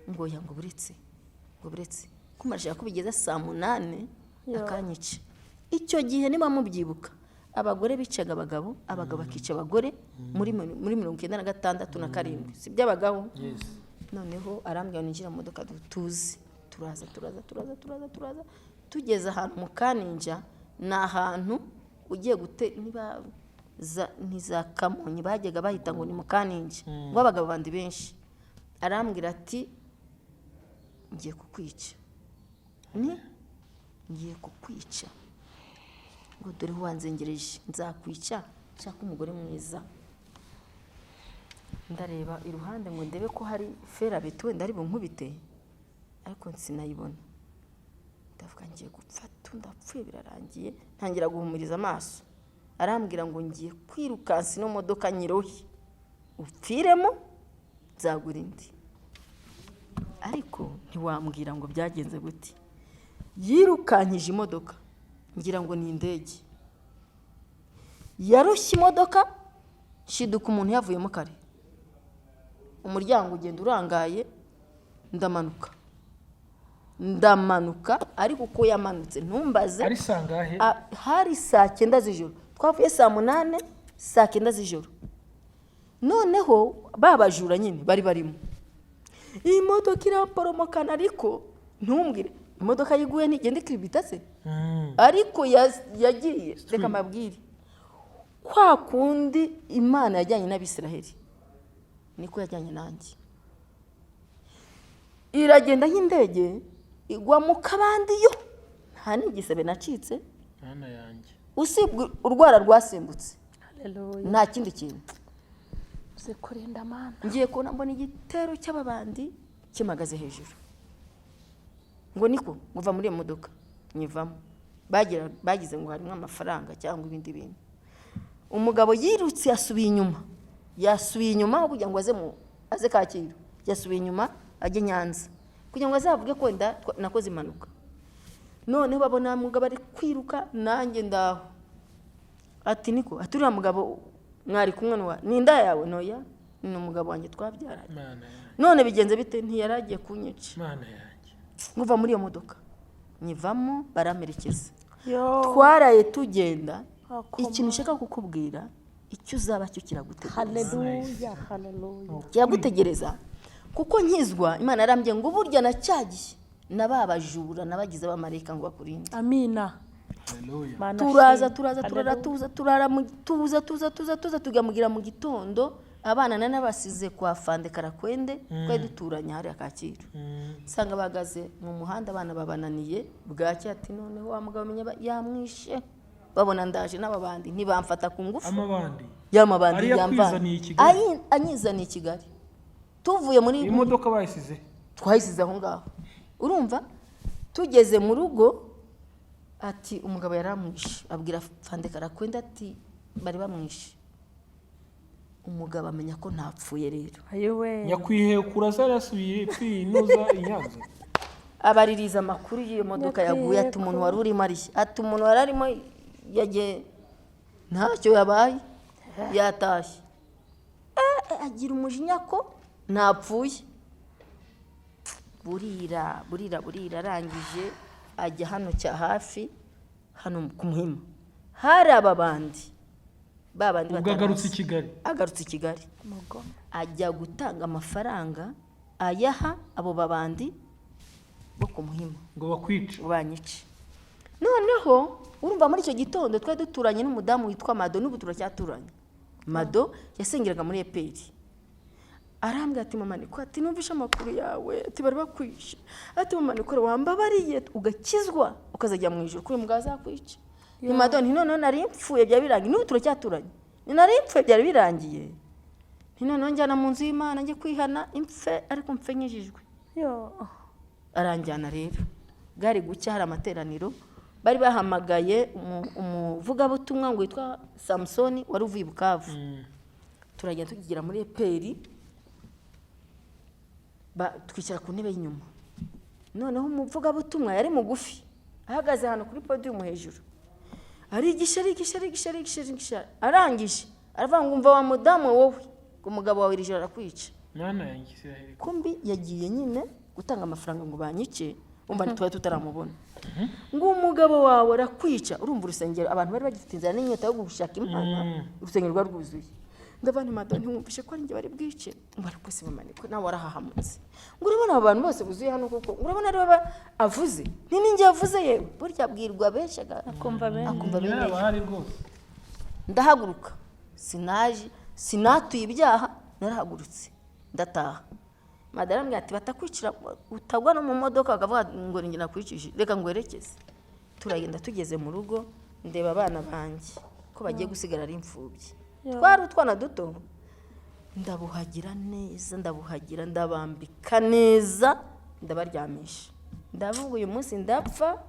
ngo ya ngo buretse kumarashaka ko bigeze saa 8 akanyica. Icyo gihe niba mubyibuka, abagore bicaga abagabo bakica abagore muri 96 na 7, si byabagaho. Noneho arambwira ninjira mu modoka dutuze, turaza. Tugeze ahantu mu Kaninja, na ahantu ugiye gute niba niza Kamonyi bajyaga bahita ngo ni mu Kaninja, ngo abagabo bandi benshi. Arambwira ati ngiye kukwica, ngiye kukwica, ngo dore wanzengereje, nzakwica, nshaka umugore mwiza. Ndareba iruhande ngo ndebe ko hari ferabeto wenda ari bunkubite, ariko sinayibona. ndavuga ngiye gupfa ndapfuye birarangiye, ntangira guhumuriza amaso. Arambwira ngo ngiye kwirukansa ino modoka nyirohe upfiremo nzagura indi. Ariko ntiwambwira ngo byagenze gute. Yirukankije imodoka ngira ngo ni indege. Yaroshye imodoka shiduka umuntu yavuyemo kare. Umuryango ugenda urangaye, ndamanuka ariko uko yamanutse ntumbaze. Ari sangahe? Hari saa 9 z'ijoro. Twavuye saa 8, saa 9 z'ijoro. Noneho babajura nyine bari barimo. Iyi modoka iraporomokana ariko ntumbwire imodoka yiguye ntigende kiribita se. Ariko yagiye reka mabwire. Kwa kundi Imana yajyanye n'Abisiraheli niko yajyanye nanjye. Iragenda y'indege igwa mu kabandi yo nta n'igisebe nacitse. Mana yanjye. Usibwe urwara rwasimbutse. Haleluya. Nta kindi kintu. Zikurinda Mana. Ngiye kubona mbona igitero cy'ababandi kimagaze hejuru. Ngo niko nguva muri iyo modoka nyivamo. Bagize ngo harimo amafaranga cyangwa ibindi bintu. Umugabo yirutse yasubiye inyuma kugira ngo aze Kacyiru. Yasubiye inyuma ajye Nyanza kugira ngo azavuge ko nakoze impanuka. None babona umugabo ari kwiruka nanjye ndaho. Ati niko aturiya mugabo mwari kumwe ni inda yawe noya ni umugabo wanjye twabyaranye. None bigenze bite ntiyaragiye kunyica. Mana yanjye. Nguva muri iyo modoka nyivamo baramerekeza. Twaraye tugenda. Ikintu nshaka kukubwira icyo uzaba cyo kiragutegereza. Haleluya, haleluya. Kiragutegereza kuko nkizwa Imana yarambye ngo burya nacyagiye nababajura nabagize abamarayika ngo bakurinde. Amina. Haleluya. Tuza tugamugira mu gitondo abana n'abasize kwa Fande Karakwende twa duturanya hari Kacyiru. Sanga bagaze mu muhanda abana babananiye bwacye ati none wa mugabo menya yamwishe. Babona ndaje n'ababandi ntibamfata ku ngufu. Amabandi. Yamabandi yamvanye. Anyizaniye Kigali. Tuvuye muri imodoka bayisize. Twayisize aho ngaho. Urumva? Tugeze mu rugo ati umugabo yaramwishe abwira Fande Karakwenda ati bari bamwishe. Umugabo amenya ko ntapfuye rero. Ayewe. Yakwihe kuraza yasubiye kwinuza Inyanza. Abaririza amakuru y'iyo modoka yaguye ati umuntu wari urimo ari ati umuntu wararimo yagiye ntacyo yabaye yatashye. Agira umujinya ko ntapfuye. Burira arangije ajya hano cya hafi hano ku Muhima. Hari ababandi babandi bagarutse Kigali. Agarutse Kigali. Ajya gutanga amafaranga ayaha abo babandi bo ku Muhima ngo bakwice banyice. Noneho urumva muri icyo gitondo twa duturanye n'umudamu witwa Mado n'ubu turacyaturanye. Mado yasengeraga muri Eperi. Arambwira ati mama niko ati numvisha amakuru yawe ati bari bakwishe. Ati mama niko wambabariye ugakizwa ukazajya mu ijuru kuri mugaza kwica. Ni Mado nti none nari mpfuye bya birangiye n'ubu turacyaturanye. Ni nari mpfuye byari birangiye. Nti none njyana mu nzu y'Imana njye kwihana impfe ariko mpfe nyijijwe. Aranjyana rero. Gari gucya hari amateraniro. Bari bahamagaye umuvugabutumwa ngo yitwa Samsoni wari uvuye Bukavu. Turagenda tukigira muri Eperi. Twicara ku ntebe y'inyuma. Noneho umuvugabutumwa yari mugufi. Ahagaze hano kuri podium hejuru. Ari gishari. Arangije. Aravuga ngo umva wa mudamu wowe. Ngo umugabo wawe iri joro arakwica. Mana yanjye Isiraheli. Kumbi yagiye nyine gutanga amafaranga ngo banyice. Umva ntitwa tutaramubona. Ngo umugabo wawe arakwica. Urumva urusengero abantu bari bagifite inzara n'inyota yo gushaka Imana. Urusengero rwuzuye. Ndabana Mado ntumvishe ko ari nge bari bwice. Ngo ariko se mama niko nawe warahahamutse. Ngo urabona abantu bose buzuye hano kuko urabona ari baba avuze. Ni ninjye yavuze yewe. Burya bwirwa benshi akumva benshi. Ndahaguruka. Sinatuye ibyaha narahagurutse. Ndataha. Madaramwe ati batakwicira utagwa no mu modoka akavuga ngo ninjye nakwicishije reka ngwerekeze. Turagenda tugeze mu rugo ndeba abana banjye ko bagiye gusigara ari imfubyi. Twari utwana duto. Ndabuhagira neza ndabambika neza ndabaryamisha. Ndavuga uyu munsi ndapfa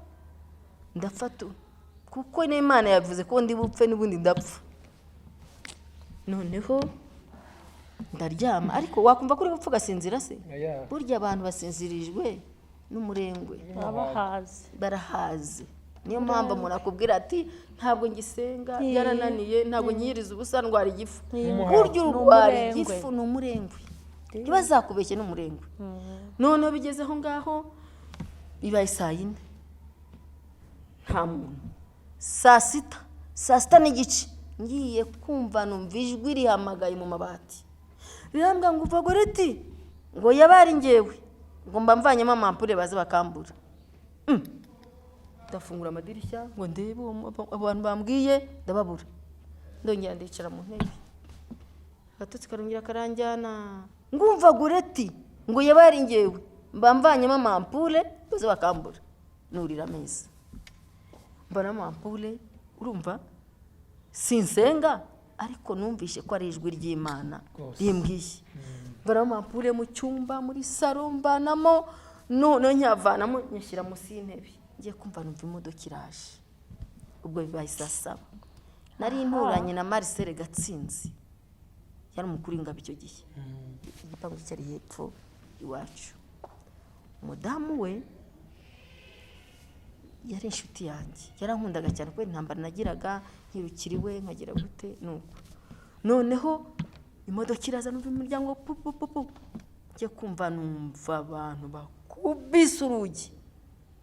ndafata kuko n'Imana yavuze ko ndi bupfe n'ubundi ndapfa. Noneho ndaryama, ariko wakumva kuri bupfa ugasinzira se? Burya abantu basinzirijwe n'umurengwe barahaze. Niyo mpamvu umuntu akubwira ati ntabwo ngisenga, yarananiye, ntabwo nyiriza ubusa, ndwara igifu. Burya urwara igifu ni umurengwe, ntibazakubeshye n'umurengwe. Noneho bigeze aho ngaho bibaye 4:00 nta muntu. 6:00 n'igice ngiye kumva numva ijwi rihamagaye mu mabati, rirambwa ngo uva Goreti, ngo yabari ngewe, ngo mba mvanyemo amampure baze bakambura. Ndafungura amadirishya ngo ndebe abantu bambwiye, ndababura. Ndongera ndicara mu ntebe, agatotsi karongera karanjyana, ngumva Goreti ngo yabari ngewe, mba mvanyemo amampure baze bakambura. Nurira ameza, mbona amampure, urumva sinsenga, ariko numvishe ko ari ijwi ry'Imana rimbwiye. Mbona amampure mu cyumba, muri saro mbanamo, none nyavanamo nyashyira munsi y'intebe. Ngiye kumva numva imodoka iraje. Ubwo bibaye 7:00. Nari inturanye na Marcel Gatsinzi, yari umukuru w'ingabo icyo gihe. Igipangu cyari hepfo iwacu. Umudamu we yari inshuti yanjye, yarankundaga cyane kubera intambara nagiraga, nkirukiriwe nkagira gute nuko. Noneho imodoka iraza, numva umuryango pupupupu, ngiye kumva numva abantu bakubise urugi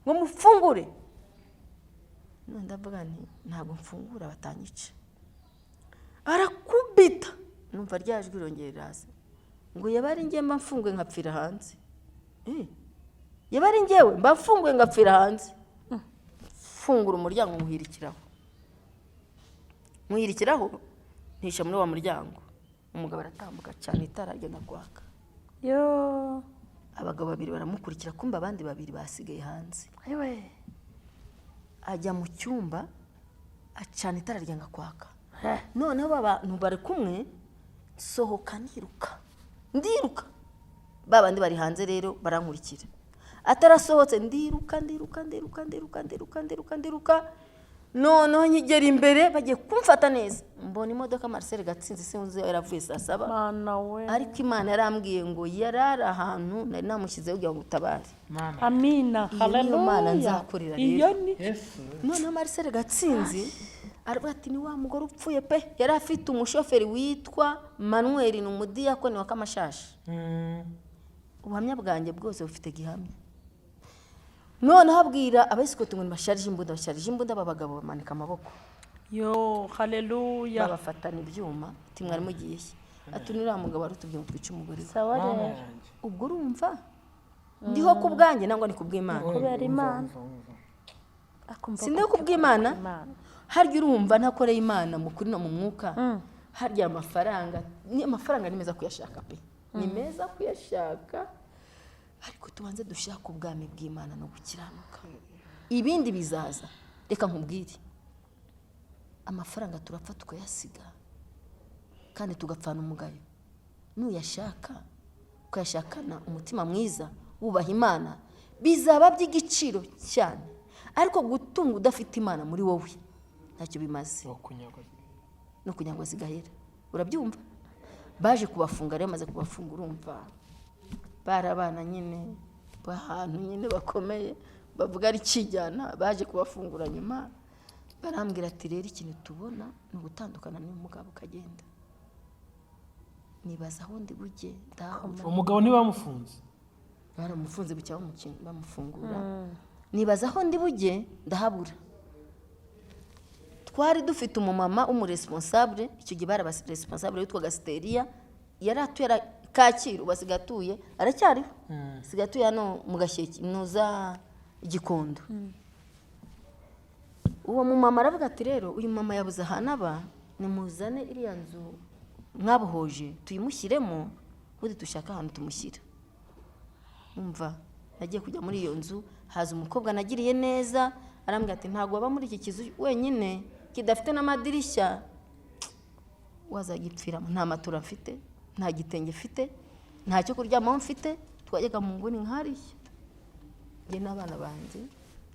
ngo mufungure. None ndavuga nti ntabwo mfungura batanyica. Arakubita, numva ryajwi rongera riraza ngo yabari ngiye mba mfunguye nkapfira hanze. Yabari ngewe mba mfunguye ngapfira hanze. Fungura umuryango muhirikiraho, ntisha muri wa muryango. Umugabo aratambuka cyane, itara agenda kwaka. Abagabo 2 baramukurikira, kumba abandi 2 basigaye hanze. Ajya mu cyumba, acana itara ryanga kwaka. Noneho abantu bari kumwe, sohoka ndiruka. Babandi bari hanze rero barankurikira. Atarasohotse ndiruka. Noneho nkigera imbere bagiye kumfata neza, mbona imodoka Marcel Gatsinzi sinzi yaravuye 7:00. Ariko Imana yarambwiye ngo yarara ahantu nari namushyizeho kugira ngo utabare. Amina, haleluya. Imana nzakorera rero. Noneho Marcel Gatsinzi aravuga ati ni wa mugore upfuye pe. Yari afite umushoferi witwa Manuel, ni umudiyakoni wa Kamashashi. Ubuhamya bwanjye bwose bufite gihamya. None habwira abayisikoti ngo basharije imbunda, babagabo bamanika amaboko. Haleluya. Babafatana ibyuma, ati mwari mugiye. Ati nira mugabo arutubye mu twice umugore. Ubwo urumva ndiho kubwanjye nangwa ni kubw'Imana. Kubera Imana. Sinde kubw'Imana. Harya urumva ntakoreye Imana mu kuri no mu mwuka. Harya amafaranga ni meza kuyashaka pe. Ni meza kuyashaka. Ariko tubanze dushaka ubwami bw'Imana no gukiranuka. Ibindi bizaza. Reka nkubwire. Amafaranga turapfa tukayasiga, kandi tugapfana umugayo. Nuyashaka ukayashakana umutima mwiza, wubaha Imana, bizaba by'igiciro cyane. Ariko gutunga udafite Imana muri wowe ntacyo bimaze. No kunyagwa zigahera. Urabyumva? Baje kubafunga rero, maze kubafunga urumva barabana nyine bahantu nyine bakomeye, bavuga ari kijyana. Baje kubafungura nyuma barambwira ati rero ikintu tubona no gutandukana n'umugabo ukagenda. Nibaza aho ndi bujye ndahoma. Umugabo ntibamufunze, baramufunze bucya bamufungura. Nibaza aho ndi bujye ndahabura. Twari dufite umumama umuresponsable, icyo gihe bara responsable witwa Gasteria, yari atuye Kacyiru, basigatuye aracyariho. Sigatuye hano mu Gashyeki nuza Igikondo. Uwo mumama aravuga ati rero uyu mama yabuze ahanaba, nimuzane iriya nzu mwabohoje tuyimushyiremo, ubundi dushaka ahantu tumushyira. Umva, nagiye kujya muri iyo nzu, haza umukobwa nagiriye neza, arambwira ati ntago waba muri iki kizu wenyine kidafite n'amadirishya, wazagipfiramo. Nta matura mfite, nta gitenge mfite, nta cyo kuryamaho mfite, twajyaga mu nguni nkariya. Nge n'abana banjye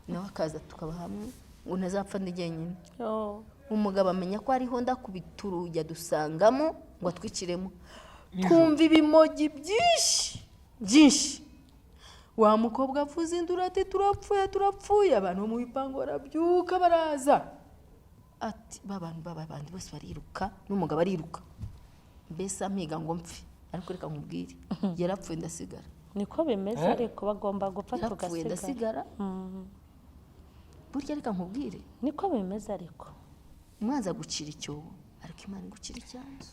nawe akaza tukaba hamwe ngo ntazapfa ndi jyenyine. Yo. Umugabo amenya ko hariho ndakubita urugi dusangamo ngo atwikiremo, twumva ibimogi byinshi. Wa mukobwa avuze induru ati turapfuye, abantu bo mu bipangu barabyuka baraza, ati babandi bose bariruka, n'umugabo ariruka, mbese ampiga ngo mpfe. Ariko reka nkubwire, yarapfuye ndasigara. Niko bimeze ariko bagomba gupfa Yarapfuye ndasigara. Burya reka nkubwire, niko bimeze ariko umwanza gucira icyobo ariko Imana igucira icyanzu.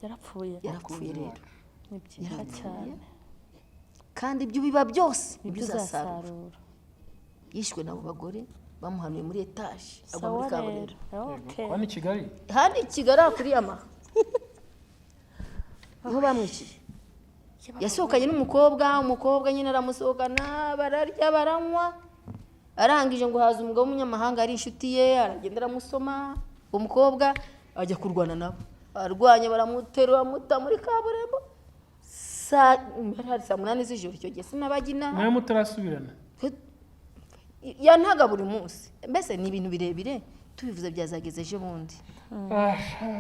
yarapfuye Rero ni byiza cyane, kandi ibyo biba byose nibyo nibyo uzasarura. uzasarura. Yishwe n'abo bagore bamuhanuye muri etaje agwa Sawa muri rero. kaburimbo. Okay. hano i Kigali Handi Kigali kuri Yamaha niho bamwiciye. Yasohokanye umukobwa nyine aramusohokana, bararya baranywa, arangije ngo haza umugabo w'umunyamahanga ari inshuti ye, aragenda aramusoma. Umukobwa ajya kurwana nabo, arwanye baramutera bamuta muri kaburimbo. Saa 8 z'ijoro, icyo gihe sinabagina nawe mutarasubirana. yantaga buri munsi. Mbese ni ibintu birebire tubivuze byazageze ejo bundi.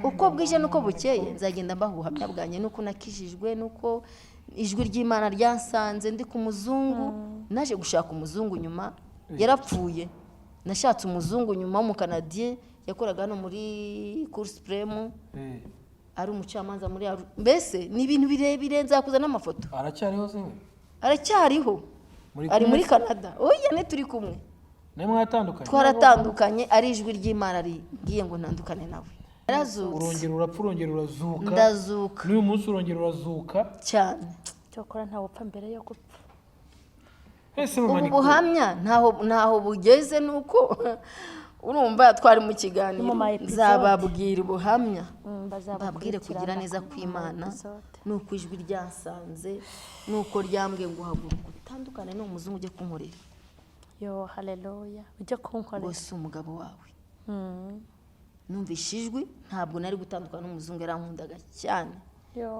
Uko bwije nuko bukeye nzagenda mbaha ubuhamya bwanjye, nuko nakijijwe, nuko ijwi ry'Imana ryansanze ndi ku muzungu. Naje gushaka umuzungu nyuma yarapfuye, nashatse umuzungu nyuma w'umukanadiye yakoraga hano muri Cour Supreme, ari umucamanza muri mbese ni ibintu birebire. Nzakuza n'amafoto. Aracyariho se? Aracyariho, ari muri Canada. Oya ne turi kumwe, ne mwatandukanye? Twaratandukanye, ari ijwi ry'Imana rigiye ngo ntandukane nawe. Yarazutse, urongera urapfa, urongera urazuka. Ndazuka n'uyu munsi urongera urazuka cyane. Cyokora nta wupfa mbere yo gupfa. Ese mama Ubu buhamya ntaho bugeze, nuko urumva twari mu kiganiro, nzababwira ubuhamya, babwire kugira neza kw'Imana, nuko ijwi ryansanze, nuko ryambwiye ngo haguruka utandukane n'uwo muzungu ujye kunkorera. Yo haleluya, ujye kunkorera. Rwose umugabo wawe numvise ijwi, ntabwo nari gutandukana n'umuzungu, yarankundaga cyane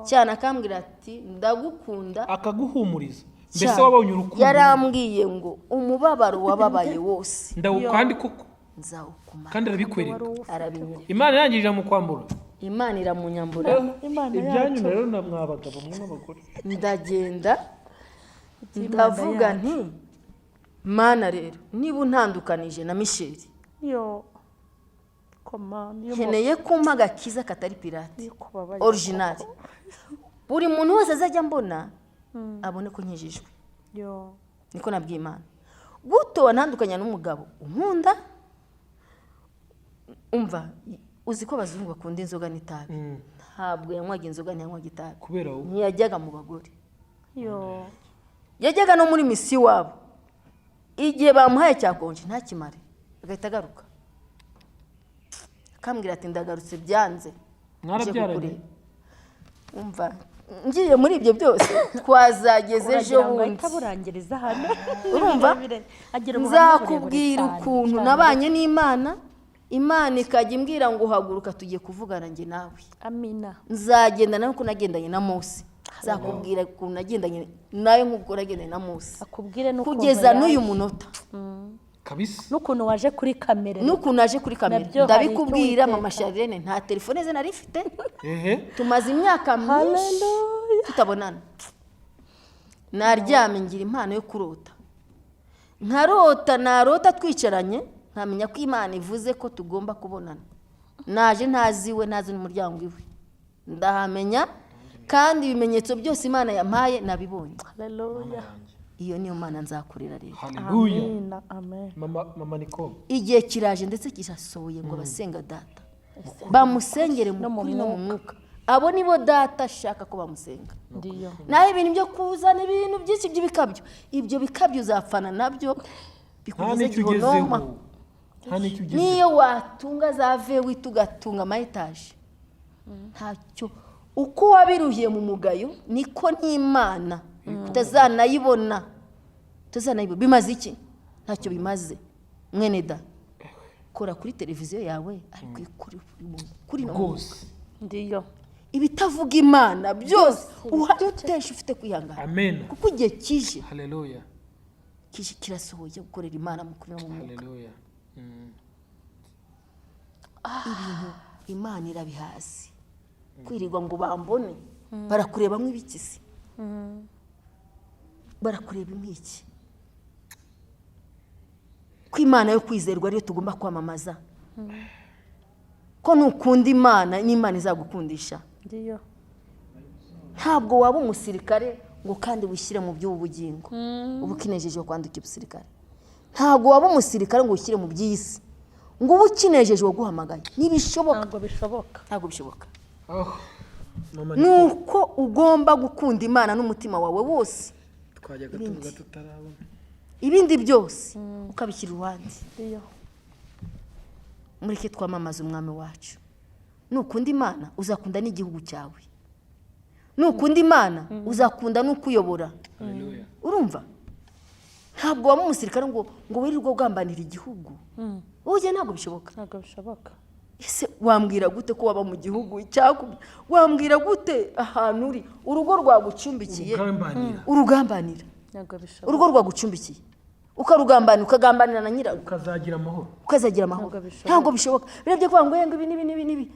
cyane, akambwira ati ndagukunda, akaguhumuriza. Mbese wabonye urukundo? Yarambwiye ngo umubabaro wababaye wose ndawukandi koko nzawukumara, kandi arabikwereka. arabinyereka. Imana yangije mu kwambura, Imana iramunyambura. ibyanyu rero namwabagabo mwe n'abagore. Ndagenda ndavuga nti Mana rero niba untandukanije na Michel, yo komani nkeneye kumpa agakiza katari pirate, original. Buri muntu wese azajya mbona abone ko nkijijwe. Yo niko nabwiye Imana. Guto wantandukanya n'umugabo unkunda. Umva, uzi ko abazungu bakunda inzoga n'itabi. Ntabwo yanywaga inzoga, ntiyanywaga itabi. Kubera ubu ntiyajyaga mu bagore. yo Yajyaga no muri misi wabo, igihe bamuhaye cyakonje ntakimare agahita agaruka, akambwira ati ndagarutse byanze. mwarabyaranye? Umva, ngiye muri ibyo byose twazageze ejo bundi. Burangiriza hano. Urumva, nzakubwira ukuntu nabanye n'Imana, Imana ikajya imbwira ngo haguruka tugiye kuvugana njye nawe. Amina. Nzagenda nawe uko nagendanye na Mose, nzakubwira ukuntu nagendanye nawe nk'uko nagendanye na Mose, akubwire nuko kugeza n'uyu munota kabisa, n'ukuntu waje kuri kamera, n'ukuntu naje kuri kamera ndabikubwira. Mama Charlene nta telefone ze nari mfite, tumaze imyaka myinshi tutabonana. Naryamye ngira impano yo kurota, narota twicaranye, nkamenya ko Imana ivuze ko tugomba kubonana. Naje ntaziwe, nazi n'umuryango iwe, ndahamenya, kandi ibimenyetso byose Imana yampaye nabibonye. haleluya. Iyo niyo Mana nzakorera rero. haleluya. Amina, amen. Mama Nicole, Igihe kiraje ndetse kirasohoye ngo basenga data bamusengere mu kuri no mu mwuka. Abo nibo data ashaka ko bamusenga. Ndiyo. Naho ibintu byo kuzana ibintu byinshi by'ibikabyo, ibyo bikabyo uzapfana nabyo, bikugeze gihonoma. Niyo watunga za vewi tugatunga amayetaje, ntacyo. Uko wabiruhiye mu mugayo niko n'Imana utazanayibona. Bimaze iki? Ntacyo bimaze. Mwene da, kora kuri televiziyo yawe ariko kuri no Ndiyo. ibitavuga Imana byose uhadutesha ufite kwihangana. Amen. Kuko igihe kije, haleluya, kirasohoye gukorera Imana mu kuri no mu mwuka. Haleluya. Ibintu Imana irabihazi. Kwirirwa ngo bambone barakureba nk'ibikisi. Barakureba imiki. Ko Imana yo kwizerwa ariyo tugomba kwamamaza. Ko nukunda Imana n'Imana izagukundisha. Ndiyo. Ntabwo waba umusirikare ngo kandi wishyire mu by'ubugingo. Ubu kinejeje kwandika ibisirikare. Ntabwo waba umusirikare ngo ushyire mu by'isi. Ngo ubu kinejeje guhamagaye. Nibishoboka. Ntabwo bishoboka. Ntabwo bishoboka. Nuko ugomba gukunda Imana n'umutima wawe wose. Twajyaga tuvuga tutarabona. Ibindi byose ukabishyira uruhande. Ndiyo. Mureke twamamaza umwami wacu. Nukunda Imana uzakunda n'igihugu cyawe. Nukunda Imana uzakunda n'ukuyobora. Haleluya. Urumva? Ntabwo waba umusirikare ngo wirirwe ugambanira igihugu. Uje ntabwo bishoboka. Ntabwo bishoboka. Ese wambwira gute ko waba mu gihugu cyakubye? Wambwira gute ahantu uri urugo rwagucumbikiye? Urugambanira. Ntabwo bishoboka. Urugo rwagucumbikiye. Ukagambanira na nyirarugo. Ukazagira amahoro. Ntabwo bishoboka. Birebye kwa ngo yenga ibi.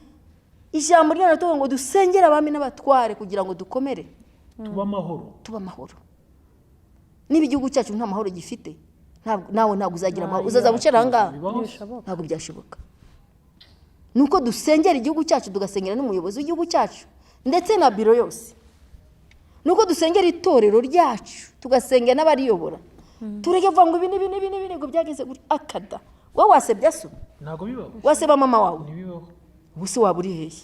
Ijambo ry'Imana tuvuga ngo dusengera abami n'abatware kugira ngo dukomere. Tuba amahoro. Niba igihugu cyacu nta mahoro gifite, nawe ntabwo uzagira amahoro. Uzaza gucara ahangaha. Ntabwo byashoboka. Nuko dusengera igihugu cyacu tugasengera n'umuyobozi w'igihugu cyacu ndetse na biro yose. Nuko dusengera itorero ryacu tugasengera n'abariyobora. Tureke vuga ngo ibi ngo byageze guri akada. Wowe wasebya so? Ntabwo bibaho. Waseba mama wawe? Ntibibaho. Ubuse waba uri hehe?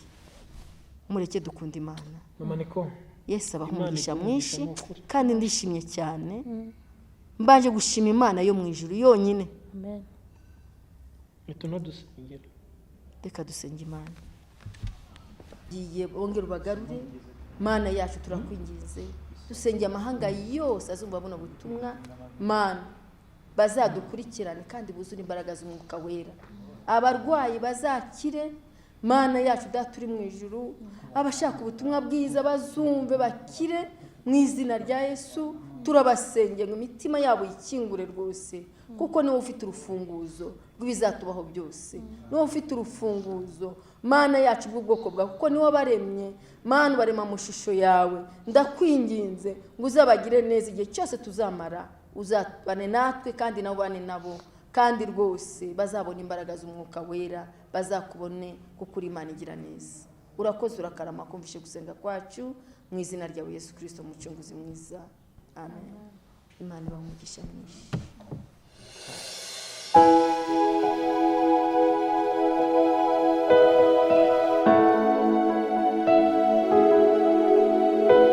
Mureke dukunda Imana. Mama niko. Yesu abahumugisha mwinshi kandi ndishimye cyane. Mbanje gushima Imana yo mu ijuru yonyine. Amen. Nituno dusengera. Reka dusenge Imana. Giye bongera ubagarure. Mana yacu turakwingize. Dusengeye amahanga yose azumva buno butumwa. Mana bazadukurikirane kandi buzure imbaraga z'umwuka wera. Abarwayi bazakire. Mana yacu daturi mu ijuru. Abashaka ubutumwa bwiza bazumve bakire mu izina rya Yesu. Turabasengeye ngo imitima yabo ikingure rwose kuko niwe ufite urufunguzo rw'ibizatubaho byose. Niwe ufite urufunguzo Mana yacu bw'ubwoko bwawe kuko niwe baremye. Mana barema mu shusho yawe. Ndakwinginze ngo uzabagire neza igihe cyose tuzamara. Uzabane natwe kandi nabo bane nabo. Kandi rwose bazabona imbaraga z'umwuka wera. Bazakubone kuko uri Imana igira neza. Urakoze urakarama kumvishe gusenga kwacu mu izina rya Yesu Kristo umucunguzi mwiza. Amen. Imana ibamugisha mwinshi.